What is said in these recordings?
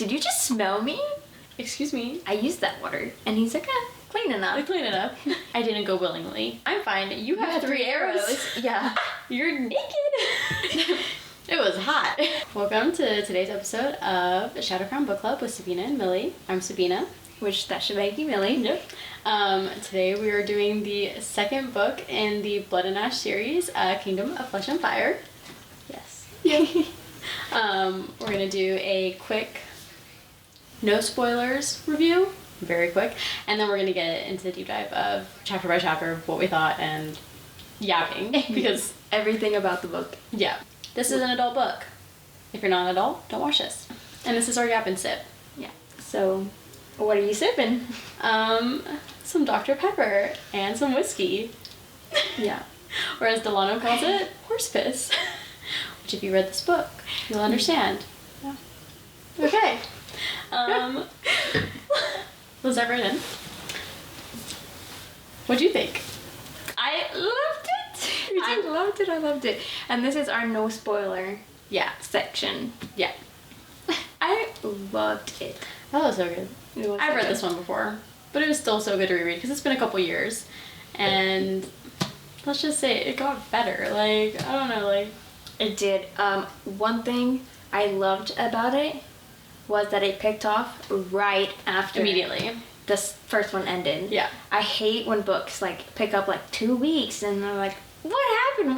did you just smell me? Excuse me. I used that water. And he's like, clean enough. Clean it up. I didn't go willingly. I'm fine. You have 3 arrows. Yeah. You're naked. It was hot. Welcome to today's episode of Shadow Crown Book Club with Sabina and Millie. I'm Sabina. Which that should make you Millie. Yep. Today we are doing the second book in the Blood and Ash series, Kingdom of Flesh and Fire. Yes. Yep. We're gonna do a quick, no spoilers review, very quick, and then we're gonna get into the deep dive of chapter by chapter what we thought and yapping because everything about the book. Yeah. This is an adult book. If you're not an adult, don't watch this. And this is our yap and sip. Yeah. So, what are you sipping? Some Dr. Pepper and some whiskey. Yeah. Or as Delano calls it, horse piss. Which if you read this book, you'll understand. Yeah. Okay. Let's dive right in. What'd you think? I loved it. I loved it. And this is our no spoiler section. Yeah. I loved it. That was so good. I've read good. this one before, but it was still so good to reread because it's been a couple years. And let's just say it got better. Like, I don't know, like... It did. One thing I loved about it was that it picked off right after... Immediately. This first one ended. Yeah. I hate when books, like, pick up, like, 2 weeks and they're like, what happened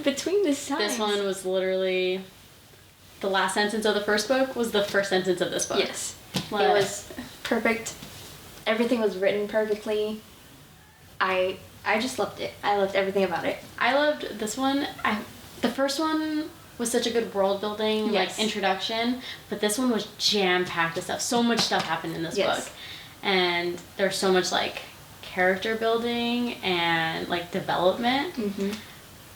between this time? This one was literally... The last sentence of the first book was the first sentence of this book. Yes. Like, it was perfect. Everything was written perfectly. I just loved it. I loved everything about it. I loved this one. The first one was such a good world building, Yes. like introduction, but this one was jam-packed with stuff. So much stuff happened in this book. And there's so much like character building and like development. Mm-hmm.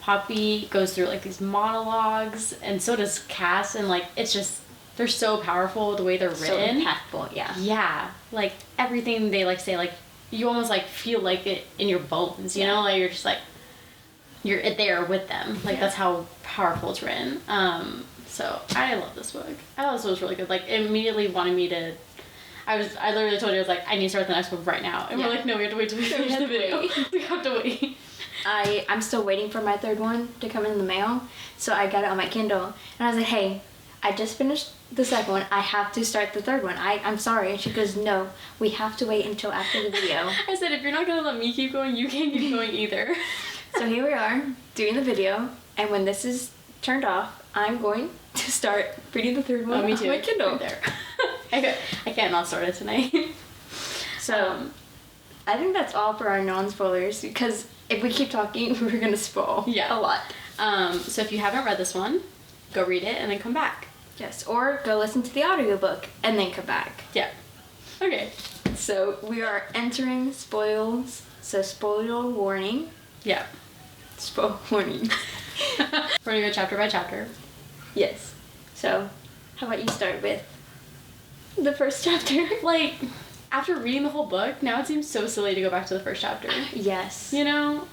Poppy goes through like these monologues, and so does Cass, and like it's just they're so powerful the way they're written. So impactful, yeah. Yeah, like everything they like say, like you almost like feel like it in your bones, you know, like you're just like you're there with them. Like that's how powerful it's written. So I love this book. I thought this was really good. Like it immediately wanted me to. I literally told you I was like I need to start the next book right now, and we're like no, we have to wait till we finish the video. We have to wait. I'm still waiting for my third one to come in the mail, so I got it on my Kindle, and I was like, hey, I just finished the second one, I have to start the third one, I'm sorry, and she goes, no, we have to wait until after the video. I said, if you're not gonna let me keep going, you can't keep going either. So here we are, doing the video, and when this is turned off, I'm going to start reading the third one me too. on my Kindle. Right there. I can't not start it tonight. So, I think that's all for our non-spoilers, because if we keep talking, we're gonna spoil a lot. So if you haven't read this one, go read it and then come back. Yes, or go listen to the audiobook and then come back. Yeah. Okay. So we are entering spoils, so spoiler warning. Yeah. Spoil warning. We're gonna go chapter by chapter. Yes. So, how about you start with the first chapter? Like, after reading the whole book, now it seems so silly to go back to the first chapter. Yes. You know?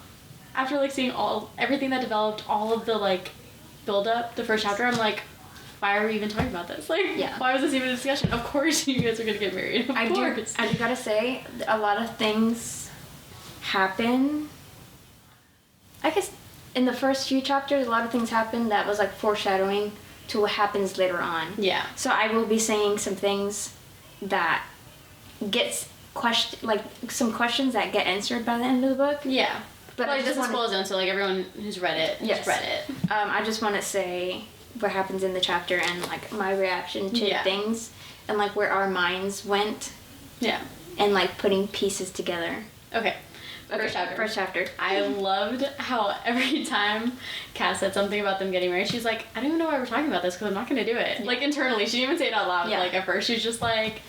After, like, seeing everything that developed, all of the, like, build-up, the first chapter, I'm like, why are we even talking about this? Like, why was this even a discussion? Of course you guys are gonna get married. Of course. I do gotta say, a lot of things happen. I guess in the first few chapters, a lot of things happen that was, like, foreshadowing to what happens later on. Yeah. So I will be saying some things that gets some questions that get answered by the end of the book. Yeah. But like, this is spoil zone, so like everyone who's read it has read it. I just want to say what happens in the chapter and like my reaction to things and like where our minds went. Yeah. And like putting pieces together. Okay. First chapter. I loved how every time Cass said something about them getting married, she's like, I don't even know why we're talking about this because I'm not going to do it. Yeah. Like internally, she didn't even say it out loud. Yeah. Like at first, she was just like,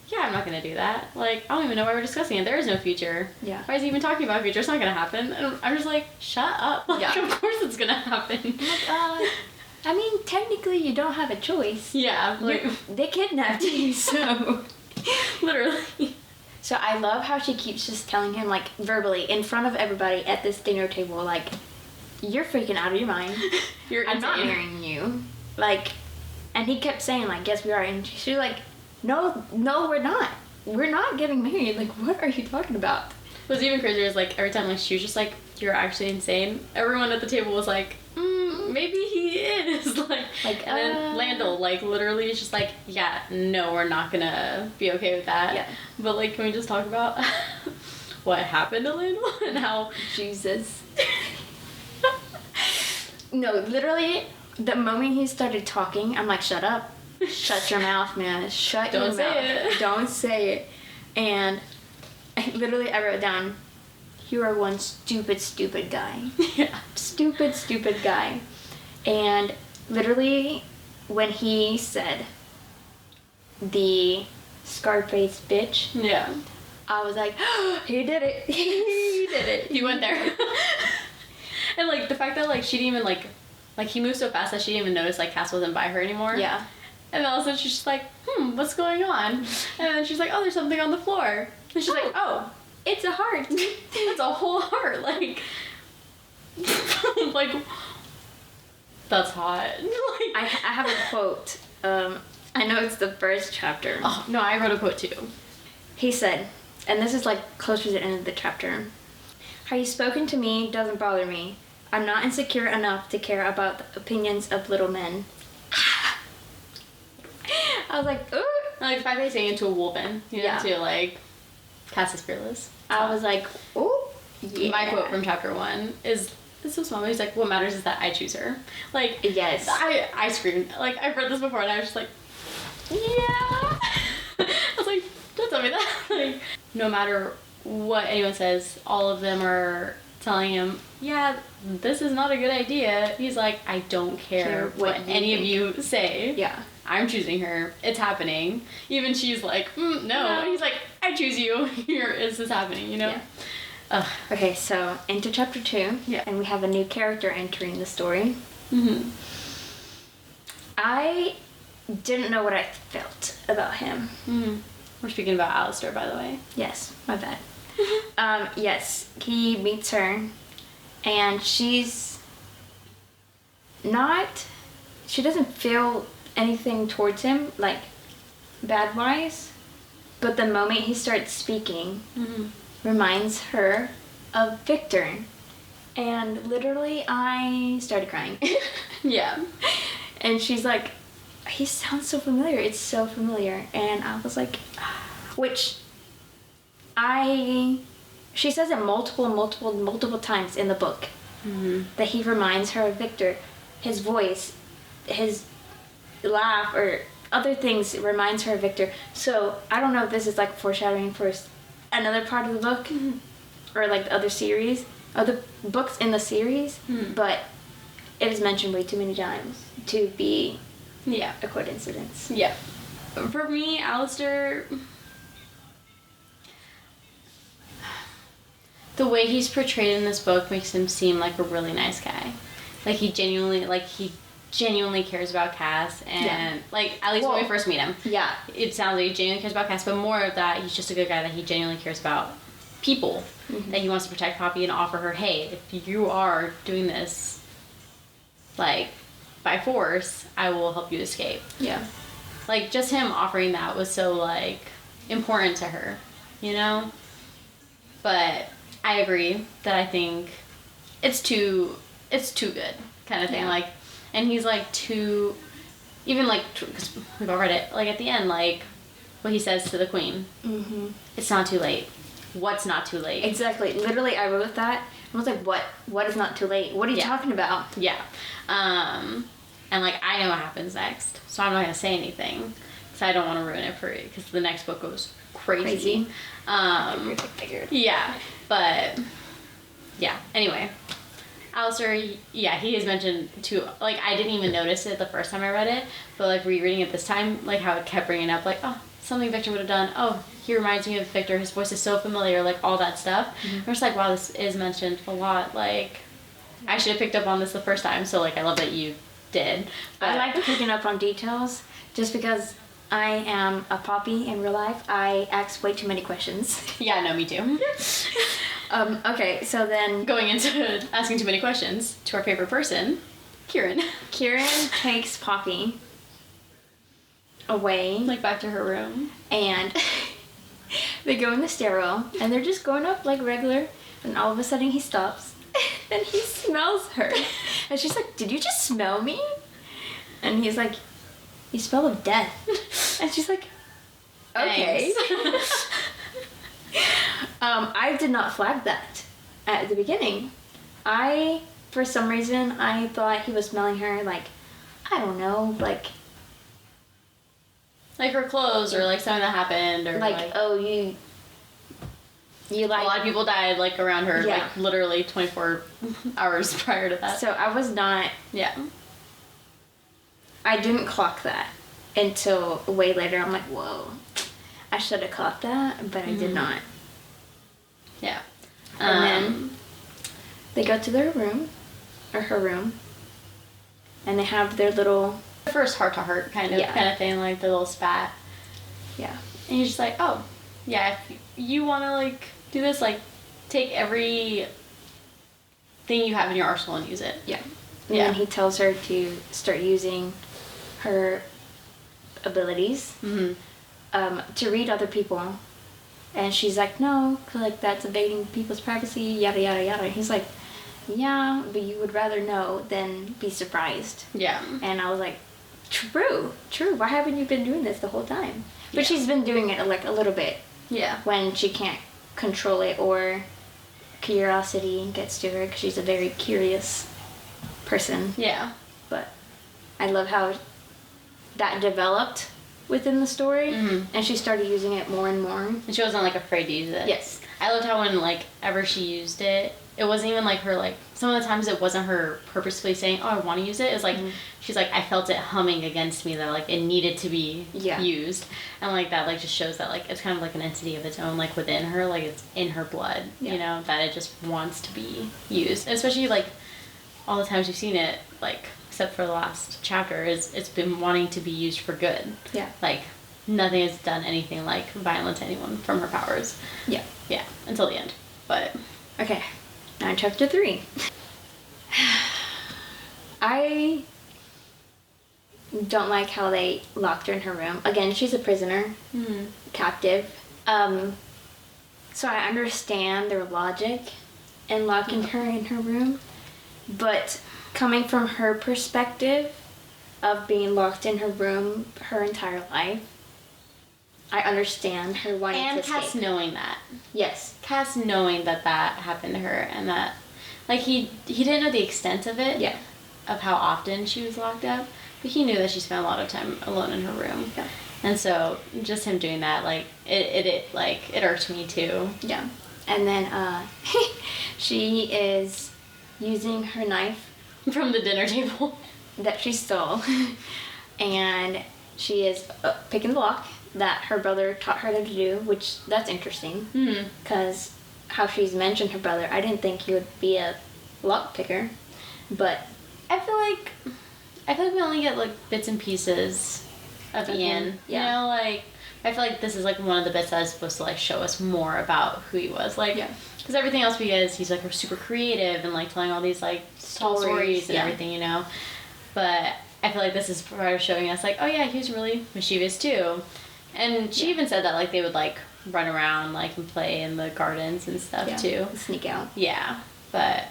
yeah, I'm not going to do that. Like, I don't even know why we're discussing it. There is no future. Yeah. Why is he even talking about future? It's not going to happen. And I'm just like, shut up. Like, of course it's going to happen. Like, I mean, technically you don't have a choice. Yeah. Like, they kidnapped you, so. Literally. So I love how she keeps just telling him, like, verbally, in front of everybody at this dinner table, like, you're freaking out of your mind. You're I'm not insane. marrying you. Like, And he kept saying, like, yes, we are. And she was like, no, we're not. We're not getting married. Like, what are you talking about? What's even crazier is, like, every time, like, she was just like, you're actually insane. Everyone at the table was like, maybe he is. Like, and then Landel, like, literally is just like, yeah, no, we're not gonna be okay with that. Yeah. But, like, can we just talk about what happened to Landel and how... Jesus. No, literally, the moment he started talking, I'm like, shut up. Shut your mouth, man. Shut your mouth. Don't say it. Don't say it. And I wrote down, you are one stupid guy. Yeah. Stupid guy. And literally, when he said the Scarface bitch, Yeah. I was like, oh, he did it. He did it. He went there. And, like, the fact that, like, she didn't even, like, he moved so fast that she didn't even notice, like, Cass wasn't by her anymore. Yeah. And then all of a sudden she's just like, what's going on? And then she's like, oh, there's something on the floor. And she's like, oh, it's a heart. it's a whole heart. Like, like, that's hot. Like, I have a quote. I know it's the first chapter. Oh, no, I wrote a quote too. He said, and this is like close to the end of the chapter, how you've spoken to me doesn't bother me. I'm not insecure enough to care about the opinions of little men. I was like, ooh. Like, the fact that he's saying it to a woman, you know, Yeah. to, like, Cass is fearless. I was like, ooh, yeah. My quote from chapter 1 is, it's so small, but he's like, what matters is that I choose her. Like, Yes. I screamed. Like, I've read this before, and I was just like, yeah. I was like, don't tell me that. Like, no matter what anyone says, all of them are telling him, yeah, this is not a good idea. He's like, I don't care what any of you say. Yeah. I'm choosing her. It's happening. Even she's like, no. He's like, I choose you. Here is this happening, you know? Yeah. Ugh. Okay, so into chapter 2. Yeah. And we have a new character entering the story. Mm-hmm. I didn't know what I felt about him. Mm-hmm. We're speaking about Alistair, by the way. Yes, my bad. Yes, he meets her, and she doesn't feel anything towards him, like, bad-wise, but the moment he starts speaking, reminds her of Victor, and literally I started crying. Yeah. And she's like, he sounds so familiar, it's so familiar, and I was like, which she says it multiple times in the book, that he reminds her of Victor. His voice, his laugh, or other things reminds her of Victor. So I don't know if this is like foreshadowing for another part of the book, or like the other books in the series, but it is mentioned way too many times to be a coincidence. Yeah. For me, Alistair, the way he's portrayed in this book makes him seem like a really nice guy. Like, he genuinely cares about Cass, and like, at least when we first meet him, it sounds like he genuinely cares about Cass, but more of that, he's just a good guy, that he genuinely cares about people, that he wants to protect Poppy and offer her, hey, if you are doing this, like, by force, I will help you escape. Yeah. Like, just him offering that was so, like, important to her, you know? But I agree that I think it's too good, kind of thing. Like, and he's like too, even like, because we've all read it, like at the end, like what he says to the queen, it's not too late. What's not too late? Exactly. Literally, I wrote that. I was like, what is not too late? What are you talking about? Yeah. And like, I know what happens next, so I'm not going to say anything, because I don't want to ruin it for you, because the next book goes crazy. Figured. Yeah. But, yeah. Anyway. Alistair, he is mentioned too. Like, I didn't even notice it the first time I read it, but like rereading it this time, like how it kept bringing up, like, oh, something Victor would have done. Oh, he reminds me of Victor. His voice is so familiar. Like, all that stuff. I'm just like, wow, this is mentioned a lot. Like, I should have picked up on this the first time. So like, I love that you did. But I like picking up on details just because I am a Poppy in real life. I ask way too many questions. Yeah, no, me too. Okay, so then going into asking too many questions to our favorite person, Kieran. Kieran takes Poppy away. Like back to her room. And they go in the stairwell, and they're just going up like regular, and all of a sudden he stops, and he smells her. And she's like, did you just smell me? And he's like, you smell of death. And she's like, okay. I did not flag that at the beginning. For some reason, I thought he was smelling her like, I don't know, like her clothes or like something that happened or like oh, you like... A lot of people died like around her, Yeah. like literally 24 hours prior to that. So I was not... Yeah. I didn't clock that until way later. I'm like, whoa. I should have caught that, but I did not. Yeah. And then they go to their room, or her room, and they have their little... First heart-to-heart kind of thing, like the little spat. Yeah. And he's just like, oh, yeah, if you want to, like, do this, like, take every thing you have in your arsenal and use it. Yeah. And then he tells her to start using her abilities to read other people. And she's like, no, 'cause, like, that's invading people's privacy, yada, yada, yada. And he's like, yeah, but you would rather know than be surprised. Yeah. And I was like, true. Why haven't you been doing this the whole time? But she's been doing it, like, a little bit. Yeah. When she can't control it or curiosity gets to her, because she's a very curious person. Yeah. But I love how that developed within the story, and she started using it more and more. And she wasn't, like, afraid to use it. Yes. I loved how when, like, ever she used it, it wasn't even, like, her, like... Some of the times it wasn't her purposefully saying, oh, I want to use it. It's, like, she's like, I felt it humming against me that, like, it needed to be used. And, like, that, like, just shows that, like, it's kind of, like, an entity of its own, like, within her. Like, it's in her blood, you know? That it just wants to be used. And especially, like, all the times we've seen it, like, except for the last chapter, it's been wanting to be used for good. Yeah. Like, nothing has done anything, like, violent to anyone from her powers. Yeah. Yeah, until the end. But... Okay, now chapter 3. I don't like how they locked her in her room. Again, she's a prisoner, captive. So I understand their logic in locking her in her room, but coming from her perspective of being locked in her room her entire life, I understand her wanting to escape. And Cass knowing that. Yes. Cass knowing that happened to her and that, like, he didn't know the extent of it. Yeah. Of how often she was locked up, but he knew that she spent a lot of time alone in her room. Yeah. And so, just him doing that, like, it irked me too. Yeah. And then, she is using her knife From the dinner table. that she stole, and she is picking the lock that her brother taught her to do, which that's interesting, because how she's mentioned her brother, I didn't think he would be a lock picker, but I feel like we only get, like, bits and pieces of Ian. Yeah. You know, like, I feel like this is, like, one of the bits that is supposed to, like, show us more about who he was. Like, because everything else we get is he's, like, super creative and, like, telling all these, like, tall stories and everything, you know. But I feel like this is part of showing us, like, oh, yeah, he was really mischievous, too. And she even said that, like, they would, like, run around, like, and play in the gardens and stuff, too. Sneak out. Yeah. But,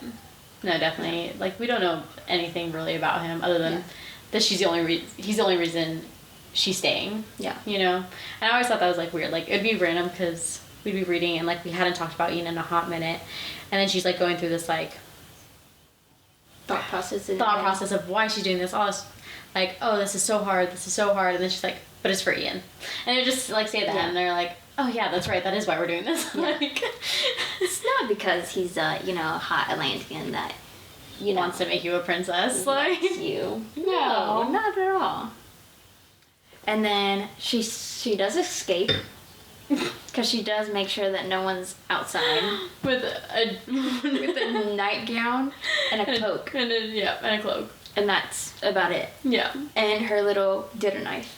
no, definitely, like, we don't know anything really about him other than that he's the only reason she's staying. Yeah. You know? And I always thought that was, like, weird. Like, it'd be random because we'd be reading and, like, we hadn't talked about Ian in a hot minute. And then she's, like, going through this, like... Thought process of why she's doing this. All this, like, oh, this is so hard. And then she's like, but it's for Ian. And they just, like, say that and they're like, oh, yeah, that's right. That is why we're doing this. Yeah. Like, it's not because he's a hot Atlantean that wants to make you a princess. Like you. No, not at all. And then she does escape because she does make sure that no one's outside with a nightgown and a cloak. And a cloak. And that's about it. Yeah. And her little dinner knife.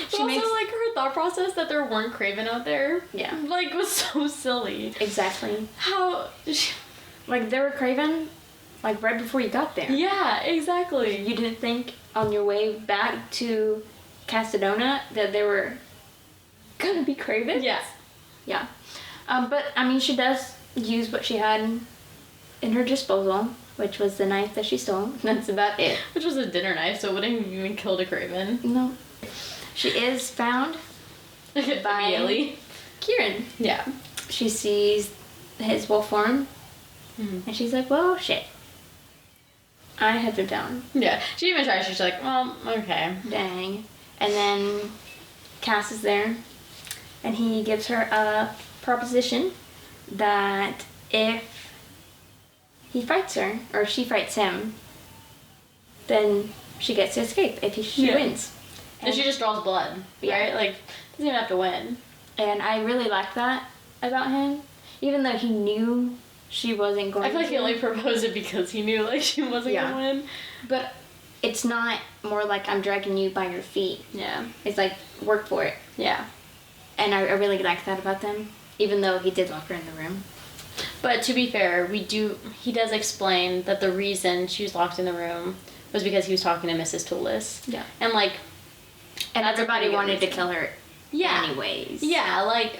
She also, like, her thought process that there weren't Craven out there. Yeah. Like, was so silly. Exactly. How... Like, there were Craven, like right before you got there. Yeah, exactly. You didn't think on your way back to Castellona that there were gonna be cravens? Yeah. Yeah. But I mean, she does use what she had in her disposal, which was the knife that she stole. That's about it. Which was a dinner knife, so it wouldn't have even killed a craven. No. She is found by Immediately. Kieran. Yeah. She sees his wolf form, and she's like, well, shit. I had them down. Yeah. She even tried. She's like, well, okay. Dang. And then Cass is there, and he gives her a proposition that if he fights her, or she fights him, then she gets to escape if she wins. And she just draws blood, right? Like, doesn't even have to win. And I really like that about him, even though he knew she wasn't going to. I feel like he only proposed it because he knew, like, she wasn't going to win. But it's not more like I'm dragging you by your feet. Yeah. It's like, work for it. Yeah. And I really like that about them, even though he did lock her in the room. But to be fair, he does explain that the reason she was locked in the room was because he was talking to Mrs. Toulis. Yeah. And, like... And everybody wanted to kill her anyways. Yeah, like...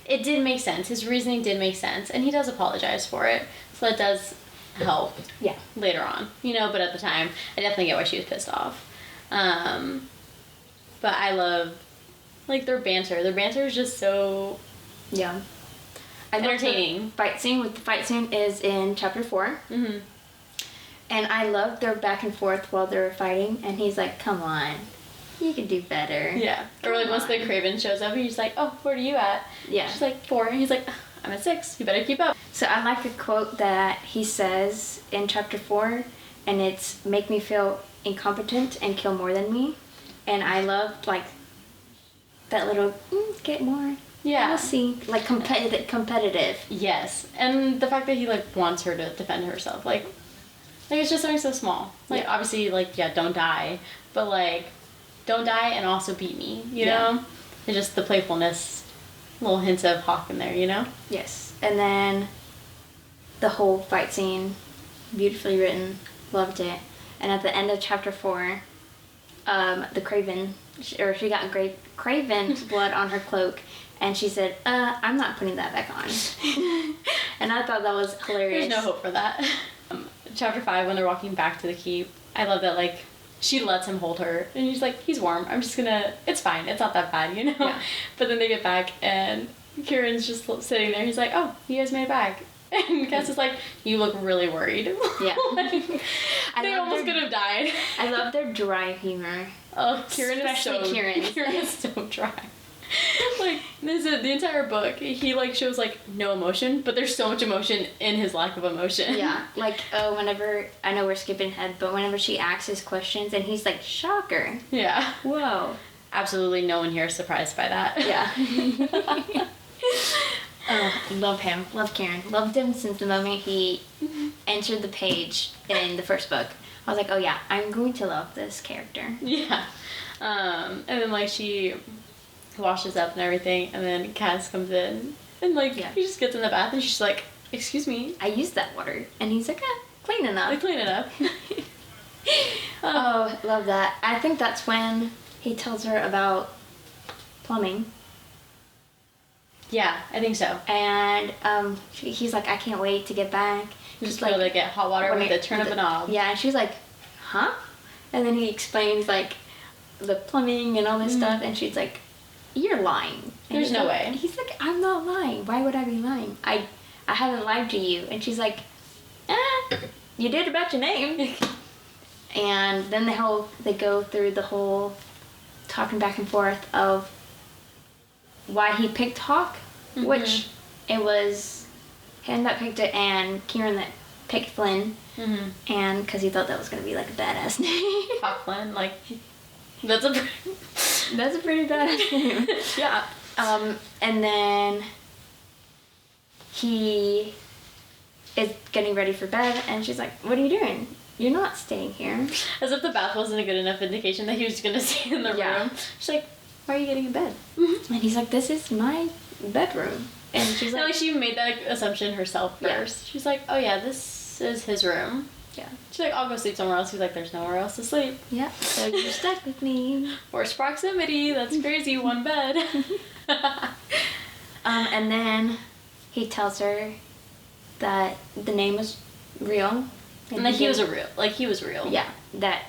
It did make sense. His reasoning did make sense. And he does apologize for it. So that does help. Yeah. Later on. You know, but at the time, I definitely get why she was pissed off. But I love... Like, their banter. Their banter is just so... Yeah. Entertaining. The fight scene is in chapter 4. Mm-hmm. And I love their back and forth while they're fighting. And he's like, come on. You can do better. Yeah. Or like once the Craven shows up, he's like, oh, where are you at? Yeah. She's like, 4. And he's like, I'm at 6. You better keep up. So I like a quote that he says in chapter 4. And it's, make me feel incompetent and kill more than me. And I loved, like, that little, get more. Yeah. We'll see. Like, competitive. Yes. And the fact that he, like, wants her to defend herself. Like it's just something so small. Like, obviously, like, don't die. But, like, don't die and also beat me, you know? And just the playfulness, little hints of Hawk in there, you know? Yes. And then the whole fight scene, beautifully written. Loved it. And at the end of chapter 4, the Craven, she got Craven blood on her cloak. And she said, I'm not putting that back on. And I thought that was hilarious. There's no hope for that. Chapter 5, when they're walking back to the keep, I love that, like, she lets him hold her. And he's like, he's warm. I'm just gonna... It's fine. It's not that bad, you know? Yeah. But then they get back, and Kieran's just sitting there. He's like, oh, you guys made it back. And Cass is like, you look really worried. Yeah. Like, they almost could have died. I love their dry humor. Oh, Kieran Especially is so... Kieran. Kieran is so dry. Like, the entire book, he, like, shows, like, no emotion, but there's so much emotion in his lack of emotion. Yeah, like, whenever, I know we're skipping ahead, but whenever she asks his questions, and he's like, shocker. Yeah. Whoa. Absolutely no one here is surprised by that. Yeah. Love him. Love Kieran. Loved him since the moment he entered the page in the first book. I was like, oh yeah, I'm going to love this character. Yeah. And then, like, she... washes up and everything, and then Cass comes in, and, like, he just gets in the bath, and she's like, excuse me. I used that water. And he's like, clean enough. Like, clean it up. Oh, love that. I think that's when he tells her about plumbing. Yeah, I think so. And he's like, I can't wait to get back. Just like to get hot water with the turn of a knob. Yeah, and she's like, huh? And then he explains, like, the plumbing and all this stuff, and she's like, you're lying. And There's no way. He's like, I'm not lying. Why would I be lying? I haven't lied to you. And she's like, you did about your name. And then they go through the whole talking back and forth of why he picked Hawk, which it was him that picked it and Kieran that picked Flynn. And because he thought that was going to be like a badass name. Hawk Flynn, like, that's a pretty badass name. Yeah. And then he is getting ready for bed, and she's like, what are you doing? You're not staying here. As if the bath wasn't a good enough indication that he was going to stay in the room. She's like, why are you getting in bed? And he's like, this is my bedroom. And she's like... she made that assumption herself first. She's like, oh yeah, this this is his room. Yeah. She's like, I'll go sleep somewhere else. He's like, there's nowhere else to sleep. Yeah. So you're stuck with me. Forced proximity. That's crazy. One bed. And then he tells her that the name was real. And that he was real. Yeah. That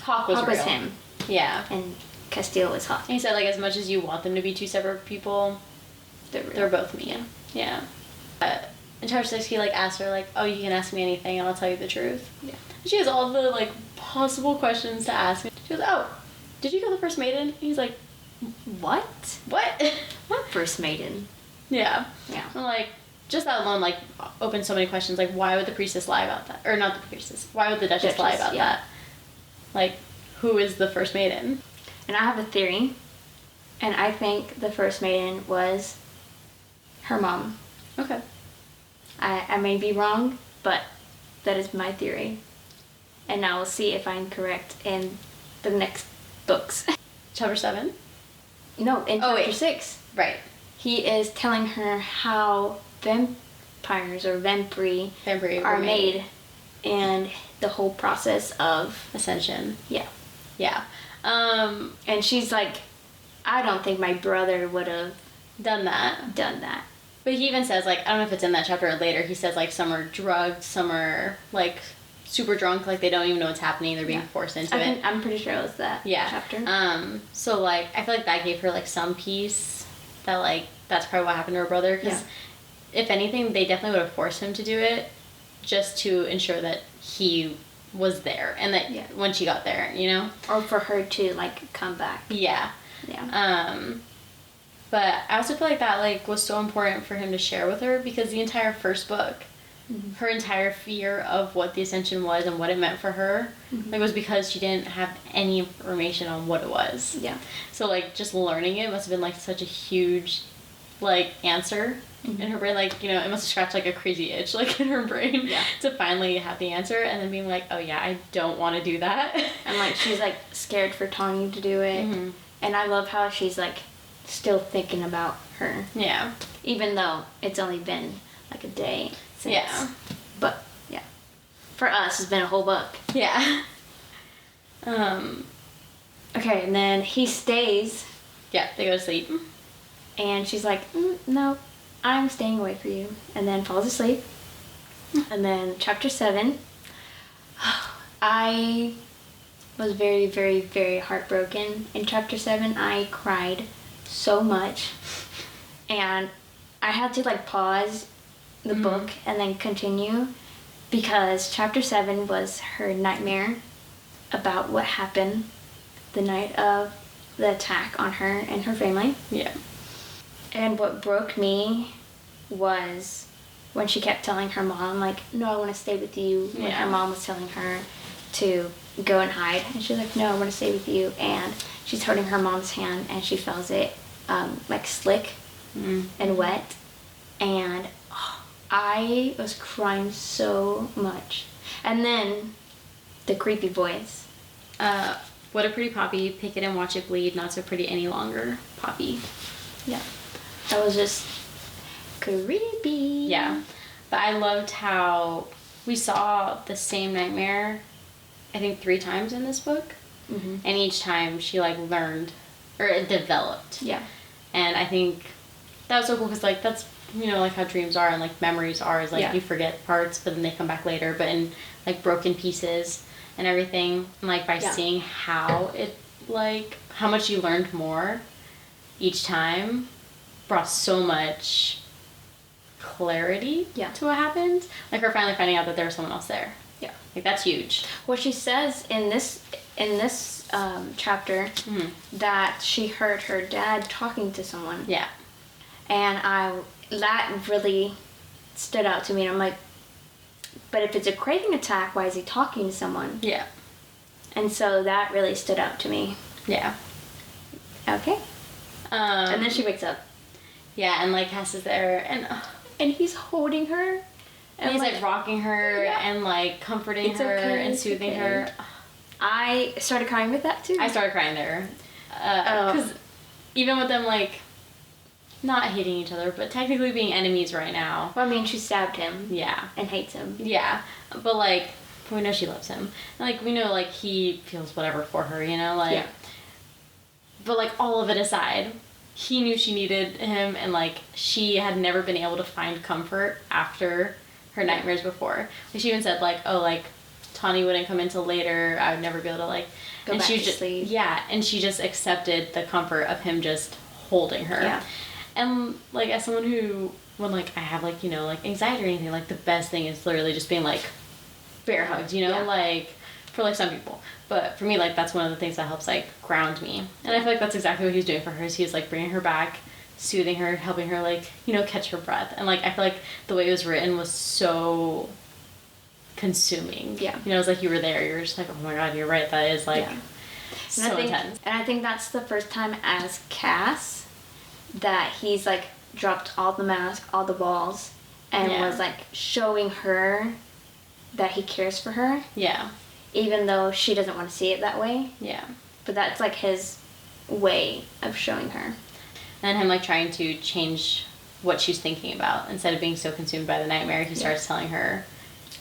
Hawk was real. him. Yeah. And Casteel was Hawk. And he said, like, as much as you want them to be two separate people, they're both me. Yeah. And Chapter 6, he, like, asked her, like, oh, you can ask me anything and I'll tell you the truth. Yeah. And she has all the, like, possible questions to ask me. She goes, oh, did you kill the first maiden? And he's like, What? what? What first maiden? Yeah. Yeah. And, like, just that alone, like, opens so many questions. Like, why would the priestess lie about that? Or not the priestess. Why would the Duchess lie about that? Like, who is the first maiden? And I have a theory. And I think the first maiden was her mom. Okay. I may be wrong, but that is my theory. And I will see if I'm correct in the next books. Chapter 7? No, in chapter wait. 6. Right. He is telling her how vampires or vampiri are made and the whole process of Ascension. Yeah. Yeah. And she's like, I don't think my brother would have done that. But he even says, like, I don't know if it's in that chapter or later, he says, like, some are drugged, some are, like, super drunk, like, they don't even know what's happening, they're being forced into it. I'm pretty sure it was that chapter. So, like, I feel like that gave her, like, some peace that, like, that's probably what happened to her brother, because if anything, they definitely would have forced him to do it just to ensure that he was there and that when she got there, you know? Or for her to, like, come back. Yeah. But I also feel like that, like, was so important for him to share with her because the entire first book, her entire fear of what the Ascension was and what it meant for her, like, was because she didn't have any information on what it was. Yeah. So, like, just learning it must have been, like, such a huge, like, answer in her brain. Like, you know, it must have scratched, like, a crazy itch, like, in her brain to finally have the answer and then being like, oh, yeah, I don't want to do that. And, like, she's, like, scared for Tawny to do it. And I love how she's, like, still thinking about her. Yeah. Even though it's only been, like, a day since. Yeah. But, yeah. For us, it's been a whole book. Yeah. Okay, and then he stays. Yeah, they go to sleep. And she's like, no, I'm staying away for you. And then falls asleep. And then chapter 7. I was very, very, very heartbroken. In chapter 7, I cried so much. And I had to, like, pause the book and then continue because chapter 7 was her nightmare about what happened the night of the attack on her and her family. Yeah. And what broke me was when she kept telling her mom, like, no, I want to stay with you. When her mom was telling her to go and hide. And she's like, no, I want to stay with you. And she's holding her mom's hand and she feels it, like, slick and wet. And I was crying so much. And then the creepy voice. What a pretty Poppy. Pick it and watch it bleed. Not so pretty any longer. Poppy. Yeah. That was just creepy. Yeah. But I loved how we saw the same nightmare, I think 3 times in this book. And each time she, like, learned, or it developed. Yeah. And I think that was so cool because, like, that's, you know, like, how dreams are and, like, memories are is, like, you forget parts, but then they come back later, but in, like, broken pieces and everything. And, like, by seeing how it, like, how much you learned more each time brought so much clarity to what happened. Like, her finally finding out that there was someone else there. Yeah. Like, that's huge. What she says in this chapter that she heard her dad talking to someone. Yeah. And that really stood out to me. And I'm like, but if it's a craving attack, why is he talking to someone? Yeah. And so that really stood out to me. Yeah. Okay. And then she wakes up. Yeah, and, like, Cass is there, and he's holding her. And he's, like, rocking her and, like, comforting her and soothing her. I started crying with that, too. I started crying there. Because even with them, like, not hating each other, but technically being enemies right now. Well, I mean, she stabbed him. Yeah. And hates him. Yeah. But, like, we know she loves him. And, like, we know, like, he feels whatever for her, you know? Like, yeah. But, like, all of it aside, he knew she needed him, and, like, she had never been able to find comfort after her nightmares before. Like, she even said, like, oh, like, Tawny wouldn't come in till later. I would never be able to, like... Go and back she to sleep. Yeah, and she just accepted the comfort of him just holding her. Yeah. And, like, as someone who, when, like, I have, like, you know, like, anxiety or anything, like, the best thing is literally just being, like, bear hugged, you know? Yeah. Like, for, like, some people. But for me, like, that's one of the things that helps, like, ground me. And I feel like that's exactly what he was doing for her. Is he was, like, bringing her back, soothing her, helping her, like, you know, catch her breath. And, like, I feel like the way it was written was so consuming. Yeah. You know, it's like you were there. You're just like, oh, my God, you're right. That is, like, so intense. And I think that's the first time as Cass that he's, like, dropped all the mask, all the balls, and was, like, showing her that he cares for her. Yeah. Even though she doesn't want to see it that way. Yeah. But that's, like, his way of showing her. And him, like, trying to change what she's thinking about. Instead of being so consumed by the nightmare, he starts telling her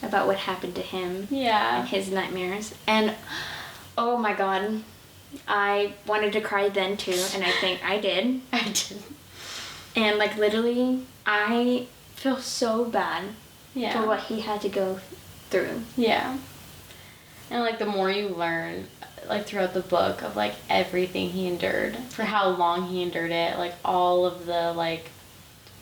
about what happened to him. Yeah. And his nightmares. And, oh my God, I wanted to cry then, too, and I think I did. I did. And, like, literally, I feel so bad for what he had to go through. Yeah. And, like, the more you learn, like, throughout the book of, like, everything he endured, for how long he endured it, like, all of the, like,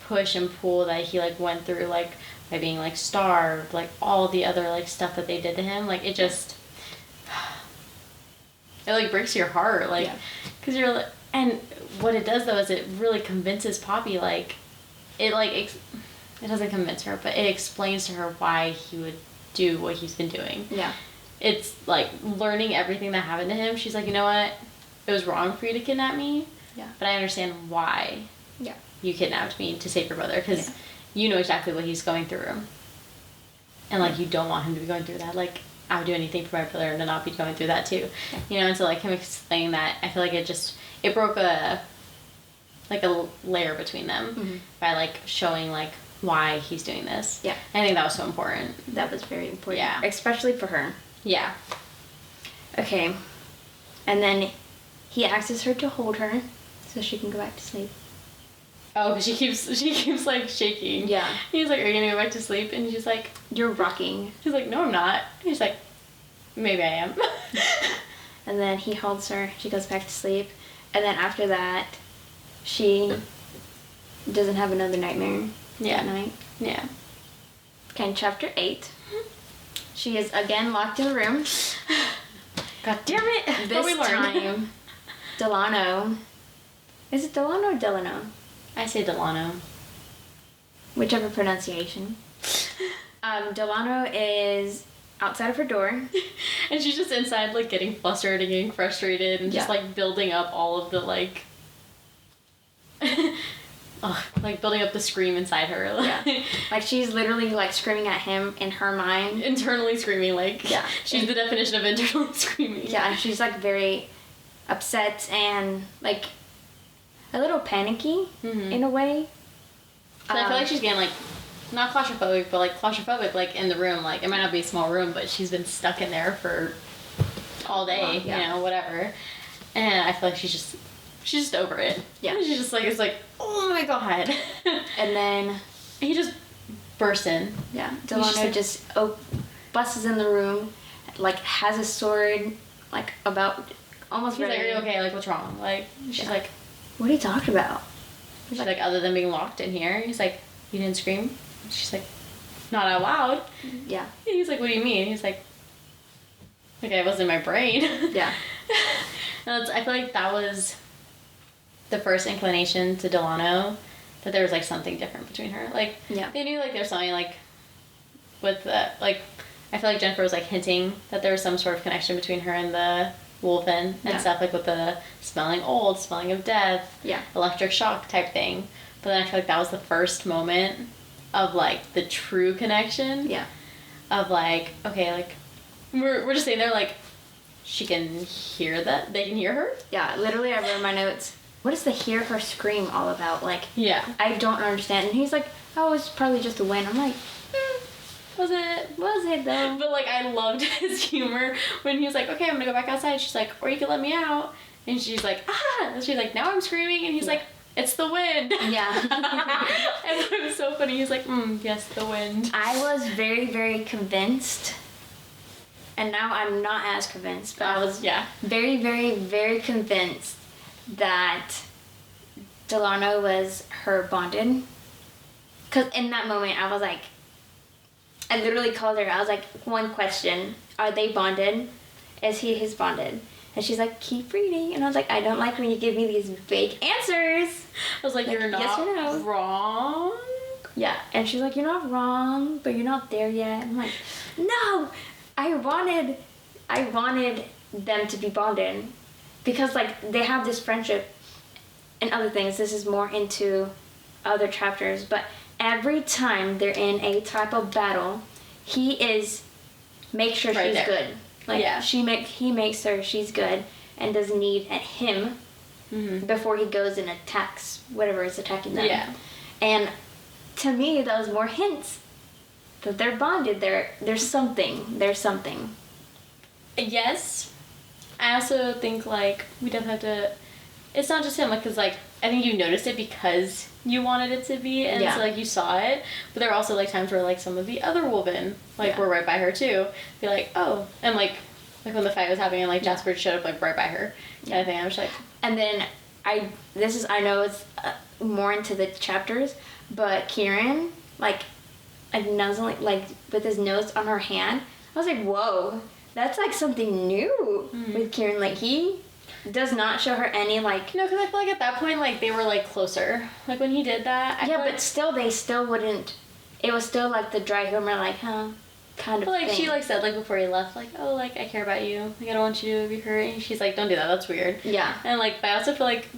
push and pull that he, like, went through, like, by being, like, starved, like, all the other, like, stuff that they did to him, like, it just, it, like, breaks your heart, like, because you're, like, and what it does, though, is it really convinces Poppy, like, it, like, it doesn't convince her, but it explains to her why he would do what he's been doing. Yeah. It's, like, learning everything that happened to him. She's like, you know what? It was wrong for you to kidnap me. Yeah. But I understand why you kidnapped me to save your brother. Because you know exactly what he's going through. And, like, you don't want him to be going through that. Like, I would do anything for my brother and to not be going through that, too. Yeah. You know, and so, like, him explaining that, I feel like it broke a layer between them by, like, showing, like, why he's doing this. Yeah. I think that was so important. That was very important. Yeah. Especially for her. Yeah. Okay. And then he asks her to hold her so she can go back to sleep. Oh, because she keeps like shaking. Yeah. He's like, are you gonna go back to sleep? And she's like, you're rocking. She's like, no, I'm not. He's like, maybe I am. And then he holds her. She goes back to sleep. And then after that, she doesn't have another nightmare that night. Yeah. Okay, in chapter 8. She is again locked in the room. God damn it! This time, Delano. Is it Delano or Delano? I say Delano. Whichever pronunciation. Delano is outside of her door. And she's just inside, like, getting flustered and getting frustrated and just, like, building up all of the, like... like, building up the scream inside her. Yeah. Like, she's literally, like, screaming at him in her mind. Internally screaming, like... Yeah. She's the definition of internally screaming. Yeah, and she's, like, very upset and, like, a little panicky in a way. So I feel like she's getting, like, not claustrophobic, but, like, claustrophobic, like, in the room. Like, it might not be a small room, but she's been stuck in there for all day, you know, whatever. And I feel like she's just over it. Yeah. She's just like, it's like, oh my God. And then he just bursts in. Yeah. Delano just busts in the room, like, has a sword, like, about almost ready. ready. He's like, are you okay? Like, what's wrong? Like, she's like, what are you talking about? She's like, other than being locked in here. He's like, you didn't scream? She's like, not out loud. Yeah. He's like, what do you mean? He's like, okay, it wasn't in my brain. Yeah. And I feel like that was the first inclination to Delano that there was, like, something different between her. Like, they knew, like, there was something, like, with the, like, I feel like Jennifer was, like, hinting that there was some sort of connection between her and the Wolfen and stuff, like, with the smelling old, smelling of death, electric shock type thing. But then I feel like that was the first moment of, like, the true connection. Yeah. Of, like, okay, like, we're just sitting there, like, she can hear that, they can hear her. Yeah, literally I wrote in my notes, what is the hear her scream all about? Like, Yeah. I don't understand. And he's like, oh, it's probably just the wind. I'm like, Was it? was it though? But, like, I loved his humor when he was like, okay, I'm gonna go back outside. She's like, or you can let me out. And she's like, ah! And she's like, now I'm screaming. And he's like, it's the wind. Yeah. And it was so funny. He's like, yes, the wind. I was very, very convinced, and now I'm not as convinced, but I was very, very, very convinced that Delano was her bonded. Because in that moment, I was like, I literally called her. I was like, one question. Are they bonded? Is he his bonded? And she's like, keep reading. And I was like, I don't like when you give me these vague answers. I was like, you're not yes or no. wrong. Yeah. And she's like, you're not wrong, but you're not there yet. I'm like, no! I wanted them to be bonded. Because, like, they have this friendship and other things. This is more into other chapters. But every time they're in a type of battle, he makes sure Right she's there. good. Like, he makes her she's good and doesn't need him before he goes and attacks whatever is attacking them. Yeah. And to me, that was more hints that they're bonded. There's something. There's something. Yes. I also think, like, we definitely have to... It's not just him, like, because, like, I think you noticed it because you wanted it to be, and so, like, you saw it. But there were also, like, times where, like, some of the other women, like, were right by her, too. Be like, oh. And, like when the fight was happening, and, like, Jasper showed up, like, right by her. Kind of thing. I was like... And then, I know it's more into the chapters, but Kieran, like nuzzling, like, with his nose on her hand, I was like, whoa. That's, like, something new with Kieran. Like, he does not show her any, like... No, because I feel like at that point, like, they were, like, closer. Like, when he did that... but still, they still wouldn't... It was still, like, the dry humor, like, huh, kind of like, thing. she, like, said, like, before he left, like, oh, like, I care about you. Like, I don't want you to be hurt. And she's like, don't do that. That's weird. Yeah. And, like, but I also feel like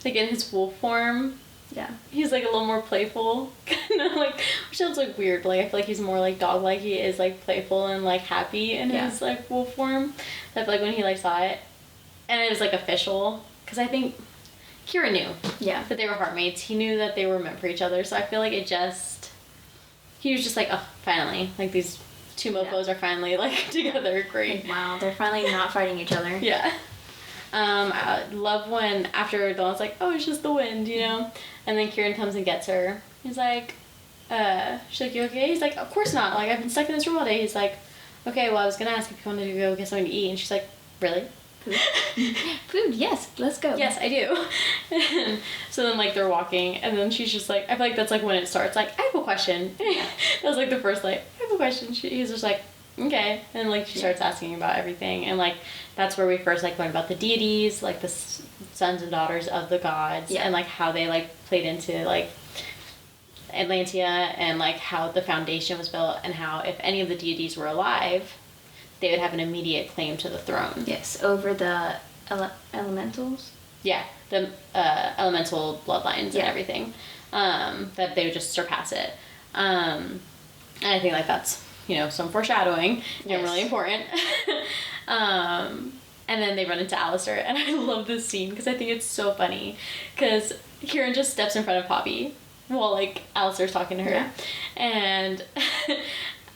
in his wolf form... Yeah. He's, like, a little more playful. Kind of, like... Which sounds, like, weird, but, like, I feel like he's more, like, dog-like. He is, like, playful and, like, happy in his, like, wolf form. So I feel like when he, like, saw it... And it was, like, official. Because I think Kira knew that they were heartmates. He knew that they were meant for each other. So I feel like it just... He was just like, oh, finally. Like, these two mofos are finally, like, together. Great. Like, wow, they're finally not fighting each other. Yeah. I love when, after Dawn's like, oh, it's just the wind, you know? And then Kieran comes and gets her. He's like, she's like, you okay? He's like, of course not. Like, I've been stuck in this room all day. He's like, okay, well, I was going to ask if you wanted to go get something to eat. And she's like, really? Food, yes, let's go. Yes, I do. So then, like, they're walking, and then she's just like, I feel like that's, like, when it starts, like, I have a question. That was, like, the first, like, I have a question. He's just like, okay. And, like, she starts asking about everything, and, like, that's where we first, like, learn about the deities, like, the sons and daughters of the gods, and, like, how they, like, played into, like, Atlantia, and, like, how the foundation was built, and how if any of the deities were alive, they would have an immediate claim to the throne. Yes, over the elementals. Yeah, the elemental bloodlines and everything. That they would just surpass it. And I think, like, that's, you know, some foreshadowing and really important. And then they run into Alistair, and I love this scene because I think it's so funny. Because Kieran just steps in front of Poppy while, like, Alistair's talking to her. Yeah. And...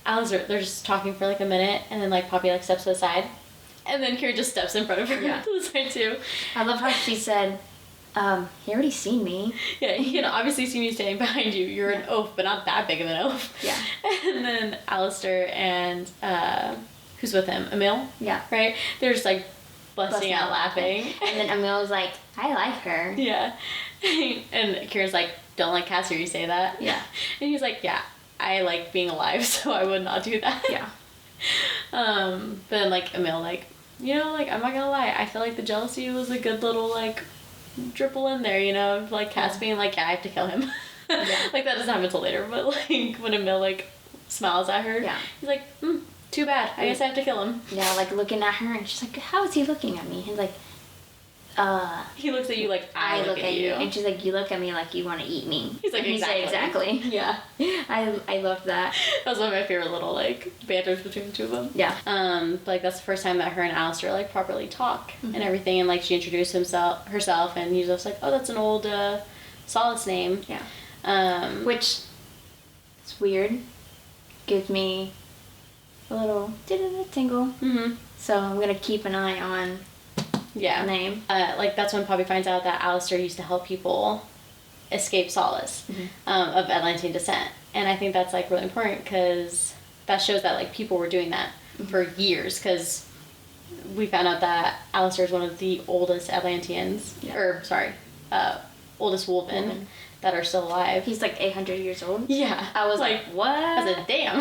Alistair, they're just talking for, like, a minute, and then, like, Poppy, like, steps to the side, and then Kira just steps in front of her to the side, too. I love how she said, he already seen me. Yeah, he can obviously see me standing behind you. You're an oaf, but not that big of an oaf. Yeah. And then Alistair and, who's with him? Emil? Yeah. Right? They're just, like, busting out laughing. And then Emil was like, I like her. Yeah. And Kira's like, don't let Cass hear you say that. Yeah. And he's like, yeah. I like being alive, so I would not do that. Yeah. But then, like, Emil, like, you know, like, I'm not gonna lie, I feel like the jealousy was a good little, like, dribble in there, you know, like, Cass being like, yeah, I have to kill him. Like, that doesn't happen until later, but, like, when Emil, like, smiles at her, he's like, too bad, I guess I have to kill him. Yeah, like, looking at her, and she's like, how is he looking at me? He's like, He looks at you like I look at you. And she's like, you look at me like you want to eat me. He's like, exactly. Yeah. I loved that. That was one of my favorite little, like, banters between the two of them. Yeah. But, like, that's the first time that her and Alistair, like, properly talk and everything. And, like, she introduced herself, and he's just like, oh, that's an old Solace name. Yeah. Which is weird. Gives me a little tingle. Mm-hmm. So I'm going to keep an eye on the name. Like, that's when Poppy finds out that Alistair used to help people escape Solace of Atlantean descent. And I think that's, like, really important because that shows that, like, people were doing that for years, because we found out that Alistair is one of the oldest Atlanteans, oldest Wolven that are still alive. He's like 800 years old. Yeah. I was like, what? I was like, damn.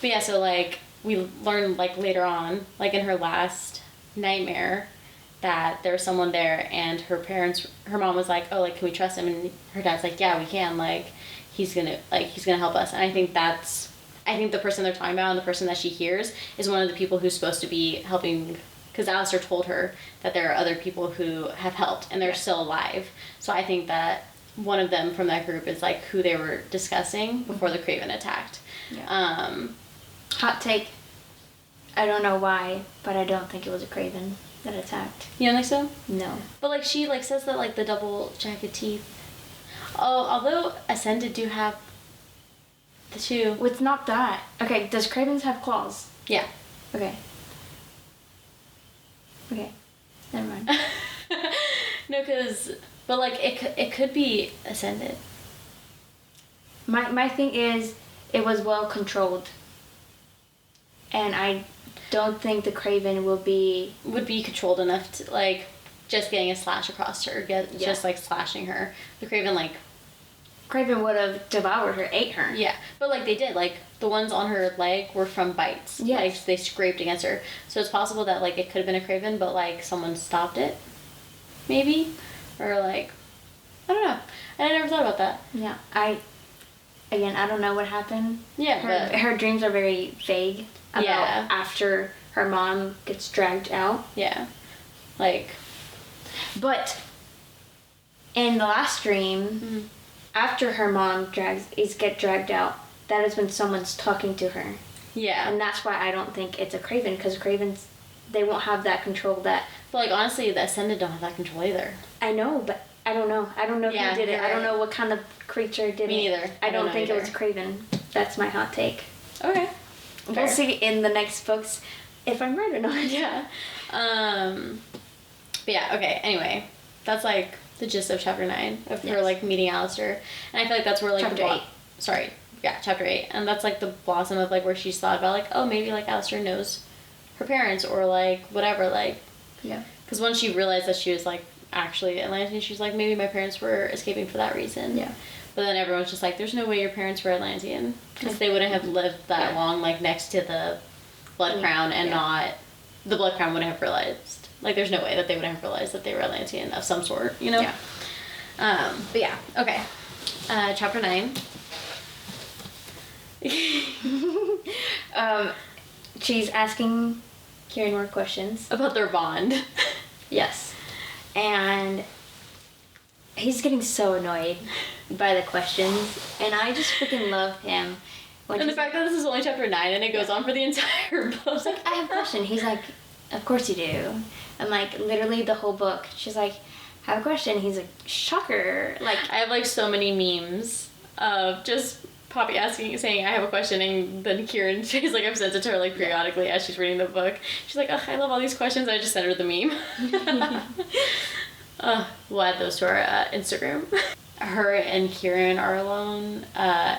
But yeah, so, like, we learned, like, later on, like, in her last nightmare, that there was someone there, and her mom was like, oh, like, can we trust him? And her dad's like, yeah, we can, like, he's gonna help us. And I think the person they're talking about and the person that she hears is one of the people who's supposed to be helping, because Alistair told her that there are other people who have helped and they're still alive. So I think that one of them from that group is, like, who they were discussing before the Craven attacked. Yeah. Hot take. I don't know why, but I don't think it was a Craven that attacked. You don't think so? No. But, like, she, like, says that, like, the double jagged teeth. Oh, although Ascended do have the two. It's not that. Okay, does Cravens have claws? Yeah. Okay. Never mind. No, but, like, it could be Ascended. My thing is, it was well controlled. And I don't think the Craven would be controlled enough to, like, just getting a slash across her, just, like, slashing her. The Craven would have devoured her, ate her. Yeah, but, like, they did. Like, the ones on her leg were from bites. Yes. Like, they scraped against her. So it's possible that, like, it could have been a Craven, but, like, someone stopped it. Maybe? Or, like, I don't know. And I never thought about that. Yeah. I don't know what happened. Yeah, her dreams are very vague about after her mom gets dragged out. Yeah. Like... But in the last dream, after her mom gets dragged out, that is when someone's talking to her. Yeah. And that's why I don't think it's a Craven, because Cravens, they won't have that control that... But, like, honestly, the Ascended don't have that control either. I know, but I don't know. I don't know who did it. Right. I don't know what kind of creature did it. Me neither. I don't think it was a Craven. That's my hot take. Okay. We'll see in the next books if I'm right or not. Yeah. But yeah, okay, anyway. That's, like, the gist of chapter 9 of her, like, meeting Alistair. And I feel like that's where, like, chapter 8. Sorry. Yeah, chapter 8. And that's, like, the blossom of, like, where she's thought about, like, oh, maybe, like, Alistair knows her parents, or, like, whatever, like... Yeah. Because once she realized that she was, like, actually Atlantean, she was like, maybe my parents were escaping for that reason. Yeah. But then everyone's just like, there's no way your parents were Atlantean. Because they wouldn't have lived that long, like, next to the Blood Crown and not... The Blood Crown wouldn't have realized. Like, there's no way that they wouldn't have realized that they were Atlantean of some sort, you know? Yeah. But yeah, okay. Chapter 9. She's asking Kieran more questions. About their bond. Yes. And he's getting so annoyed by the questions. And I just freaking love him. And the fact that this is only chapter 9 and it goes on for the entire book. She's like, I have a question. He's like, of course you do. And, like, literally the whole book. She's like, I have a question. He's like, shocker. Like, I have, like, so many memes of just Poppy saying, I have a question, and then Kieran, she's like, I've sent it to her, like, periodically as she's reading the book. She's like, oh, I love all these questions. I just sent her the meme. We'll add those to our Instagram. Her and Kieran are alone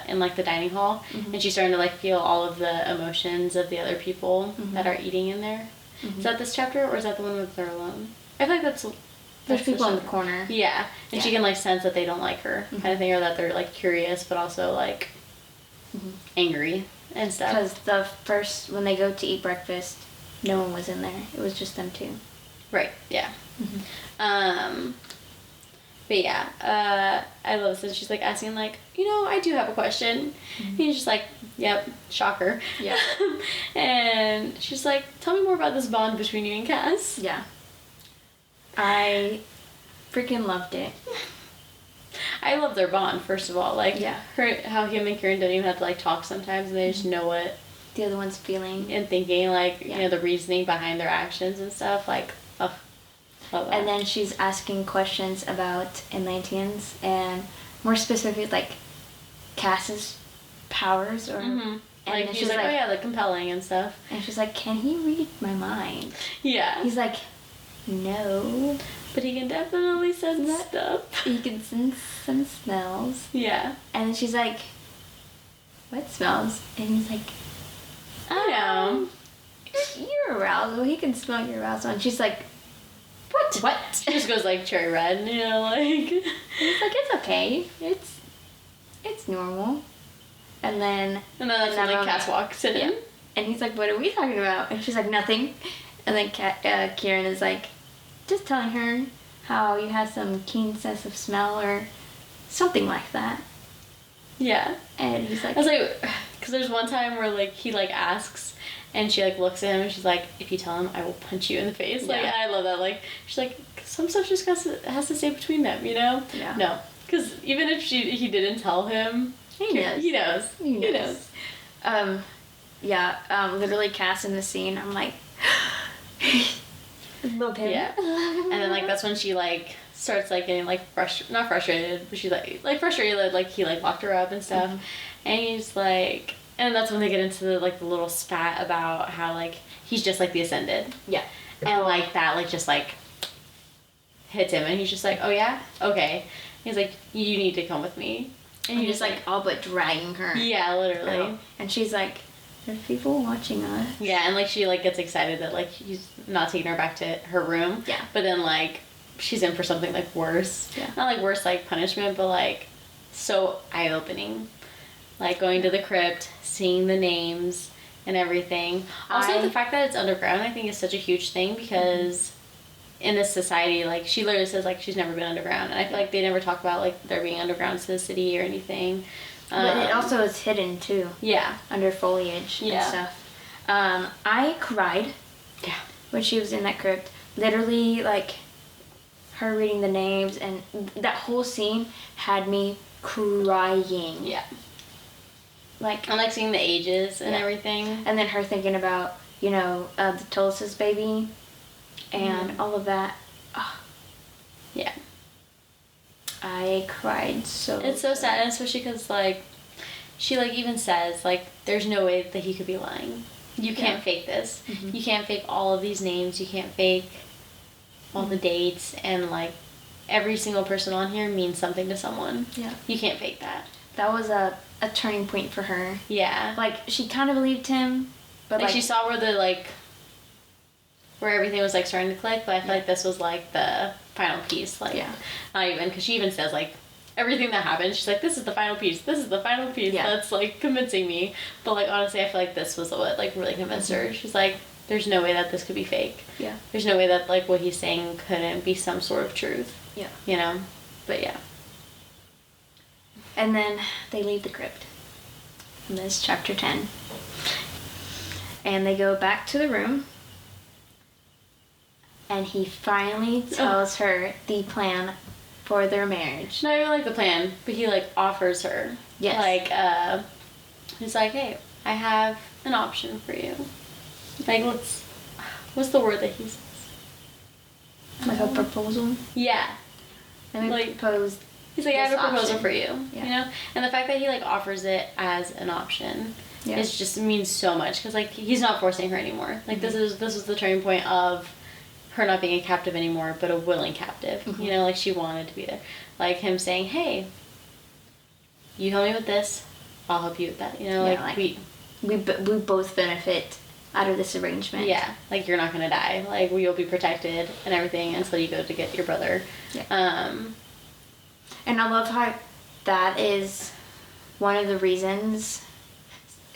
in, like, the dining hall, and she's starting to, like, feel all of the emotions of the other people that are eating in there. Is that this chapter, or is that the one where they're alone? I feel like that's there's people in the corner. Yeah, and she can, like, sense that they don't like her, kind of thing, or that they're, like, curious, but also, like, angry and stuff. Because when they go to eat breakfast, no one was in there. It was just them two. Right, yeah. But yeah, I love this. She's like asking like, I do have a question. And he's just like, yep, shocker. Yeah. And she's like, tell me more about this bond between you and Cass. Yeah. I freaking loved it. I love their bond, first of all. Like, how him and Kieran don't even have to like talk sometimes, and they just know what the other one's feeling and thinking, like, the reasoning behind their actions and stuff. Like, oh, love that. And then she's asking questions about Atlanteans, and more specifically, like, Cass's powers, or... Mm-hmm. And like, he's like, oh yeah, like, compelling and stuff. And she's like, can he read my mind? Yeah. He's like, no. But he can definitely sense stuff. He can sense some smells. Yeah. And then she's like, what smells? And he's like, I know. Your arousal. He can smell your arousal. And she's like, what? She just goes like cherry red, like. And he's like, it's okay. It's normal. And then that's when like Cass walks in. Yeah. And he's like, what are we talking about? And she's like, nothing. And then Kieran is like, just telling her how you have some keen sense of smell or something like that. Yeah. And he's like... I was like, because there's one time where like he like asks and she like looks at him and she's like, if you tell him, I will punch you in the face. Like, I love that. Like, she's like, some stuff just has to stay between them, Yeah. No. Because even if he didn't tell him... He knows. Literally Cass in the scene, I'm like... love him. Yeah. And then like that's when she like starts like getting like not frustrated, but she's like frustrated like he like locked her up and stuff. And he's like, and that's when they get into the like the little spat about how like he's just like the Ascended. Yeah. And like that like just like hits him and he's just like, oh yeah? Okay. He's like, you need to come with me. And he's just like all but dragging her. Yeah, literally. Oh. And she's like, there's people watching us. Yeah, and like she like gets excited that like he's not taking her back to her room. Yeah. But then like she's in for something like worse. Yeah. Not like worse like punishment, but like so eye opening. Like going to the crypt, seeing the names and everything. Also the fact that it's underground I think is such a huge thing because in this society, like she literally says like she's never been underground, and I feel like they never talk about like there being underground to the city or anything. But it also is hidden too. Yeah. Under foliage and stuff. I cried. Yeah. When she was in that crypt. Literally, like, her reading the names and that whole scene had me crying. Yeah. Like. I like seeing the ages and everything. And then her thinking about, the Tulsa's baby and all of that. Oh. Yeah. I cried so. It's so sad, and especially because like, she like even says like, there's no way that he could be lying. You can't fake this. Mm-hmm. You can't fake all of these names. You can't fake all the dates, and like, every single person on here means something to someone. Yeah. You can't fake that. That was a turning point for her. Yeah. Like she kind of believed him, but like she saw where everything was like starting to click, but I feel like this was like the final piece. Like, not even, because she even says like everything that happened, she's like, this is the final piece, this is the final piece that's like convincing me. But like honestly I feel like this was what like really convinced her. She's like, there's no way that this could be fake. Yeah. There's no way that like what he's saying couldn't be some sort of truth. Yeah. But yeah. And then they leave the crypt. And this is chapter 10. And they go back to the room. And he finally tells her the plan for their marriage. Not even like the plan, but he like offers her. Yes. Like, he's like, hey, I have an option for you. Like, what's the word that he says? Like a proposal? Yeah. Let me propose. He's like, I have a proposal option for you. Yeah. And the fact that he like offers it as an option is just means so much, because like he's not forcing her anymore. Like this was the turning point of her not being a captive anymore, but a willing captive. Like she wanted to be there. Like him saying, hey, you help me with this, I'll help you with that. Like we both benefit out of this arrangement. Yeah, like you're not gonna die. Like you'll be protected and everything until you go to get your brother. Yeah. And I love how that is one of the reasons,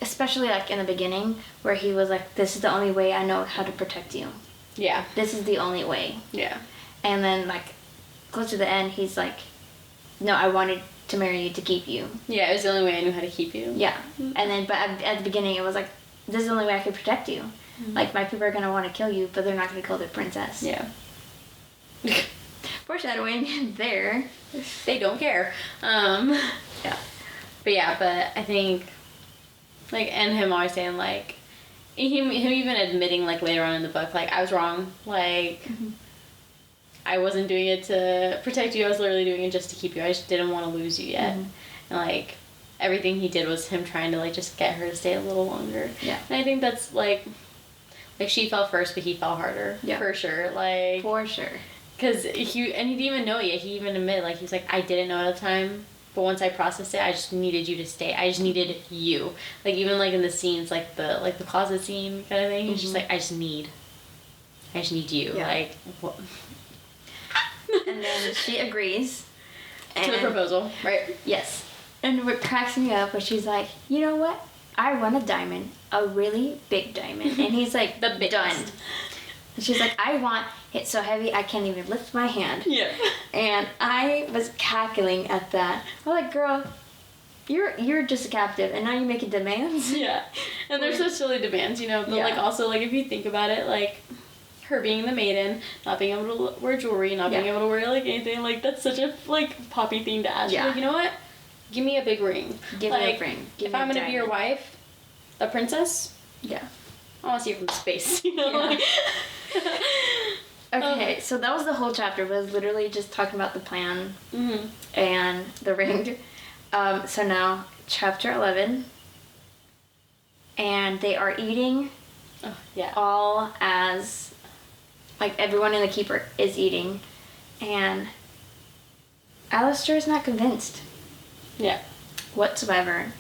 especially like in the beginning, where he was like, this is the only way I know how to protect you. Yeah. This is the only way. Yeah. And then like close to the end, he's like, no, I wanted to marry you to keep you. Yeah, it was the only way I knew how to keep you. Yeah. And then, but at the beginning, it was like, this is the only way I could protect you. Like, my people are going to want to kill you, but they're not going to kill their princess. Yeah. Foreshadowing there. They don't care. Yeah. But I think, like, and him always saying, like, him even admitting, like, later on in the book, like, I was wrong. Like, I wasn't doing it to protect you. I was literally doing it just to keep you. I just didn't want to lose you yet. And, like, everything he did was him trying to, like, just get her to stay a little longer. Yeah. And I think that's, like, she fell first, but he fell harder. Yeah. For sure. Like... For sure. Because he didn't even know yet. He even admitted, like, he was like, I didn't know at the time, but once I processed it, I just needed you to stay. I just needed you. Like, even, like, in the scenes, like the closet scene kind of thing, he's just like, I just need you. Yeah. Like, what? And then she agrees. To the proposal, right? Yes. And what cracks me up was she's like, you know what? I want a diamond. A really big diamond. And he's like, the biggest. Done. And she's like, I want it so heavy I can't even lift my hand. Yeah. And I was cackling at that. I was like, girl, you're just a captive and now you're making demands? Yeah. And they're such silly demands, you know? But, like, also, like, if you think about it, like, her being the maiden, not being able to wear jewelry, not being able to wear, like, anything, like, that's such a, like, Poppy thing to ask. Yeah. Like, you know what? Give me a big ring. Give me a ring. If I'm going to be your wife, a princess, I want to see her from space, you know? Yeah. Okay, so that was the whole chapter. Was literally just talking about the plan and the ring. So now, chapter 11. And they are eating all as... Like, everyone in the keeper is eating. And Alistair is not convinced. Yeah. Whatsoever.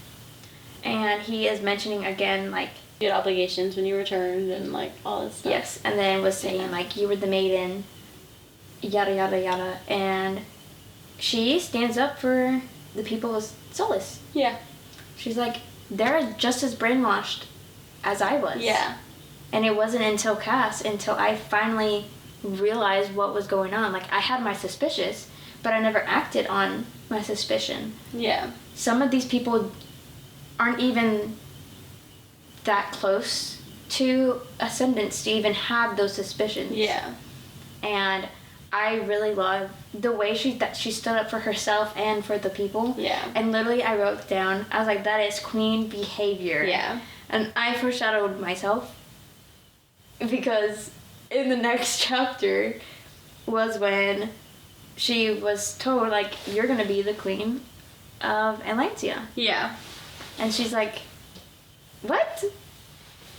And he is mentioning again, like... You had obligations when you returned and, like, all this stuff. Yes, and then was saying, like, you were the maiden, yada, yada, yada. And she stands up for the people of Solace. Yeah. She's like, they're just as brainwashed as I was. Yeah. And it wasn't until I finally realized what was going on. Like, I had my suspicions, but I never acted on my suspicion. Yeah. Some of these people aren't even that close to ascendance to even have those suspicions. Yeah. And I really love the way she stood up for herself and for the people. Yeah. And literally I wrote down, I was like, that is queen behavior. Yeah. And I foreshadowed myself because in the next chapter was when she was told, like, you're gonna be the queen of Atlantia. Yeah. And she's like, what?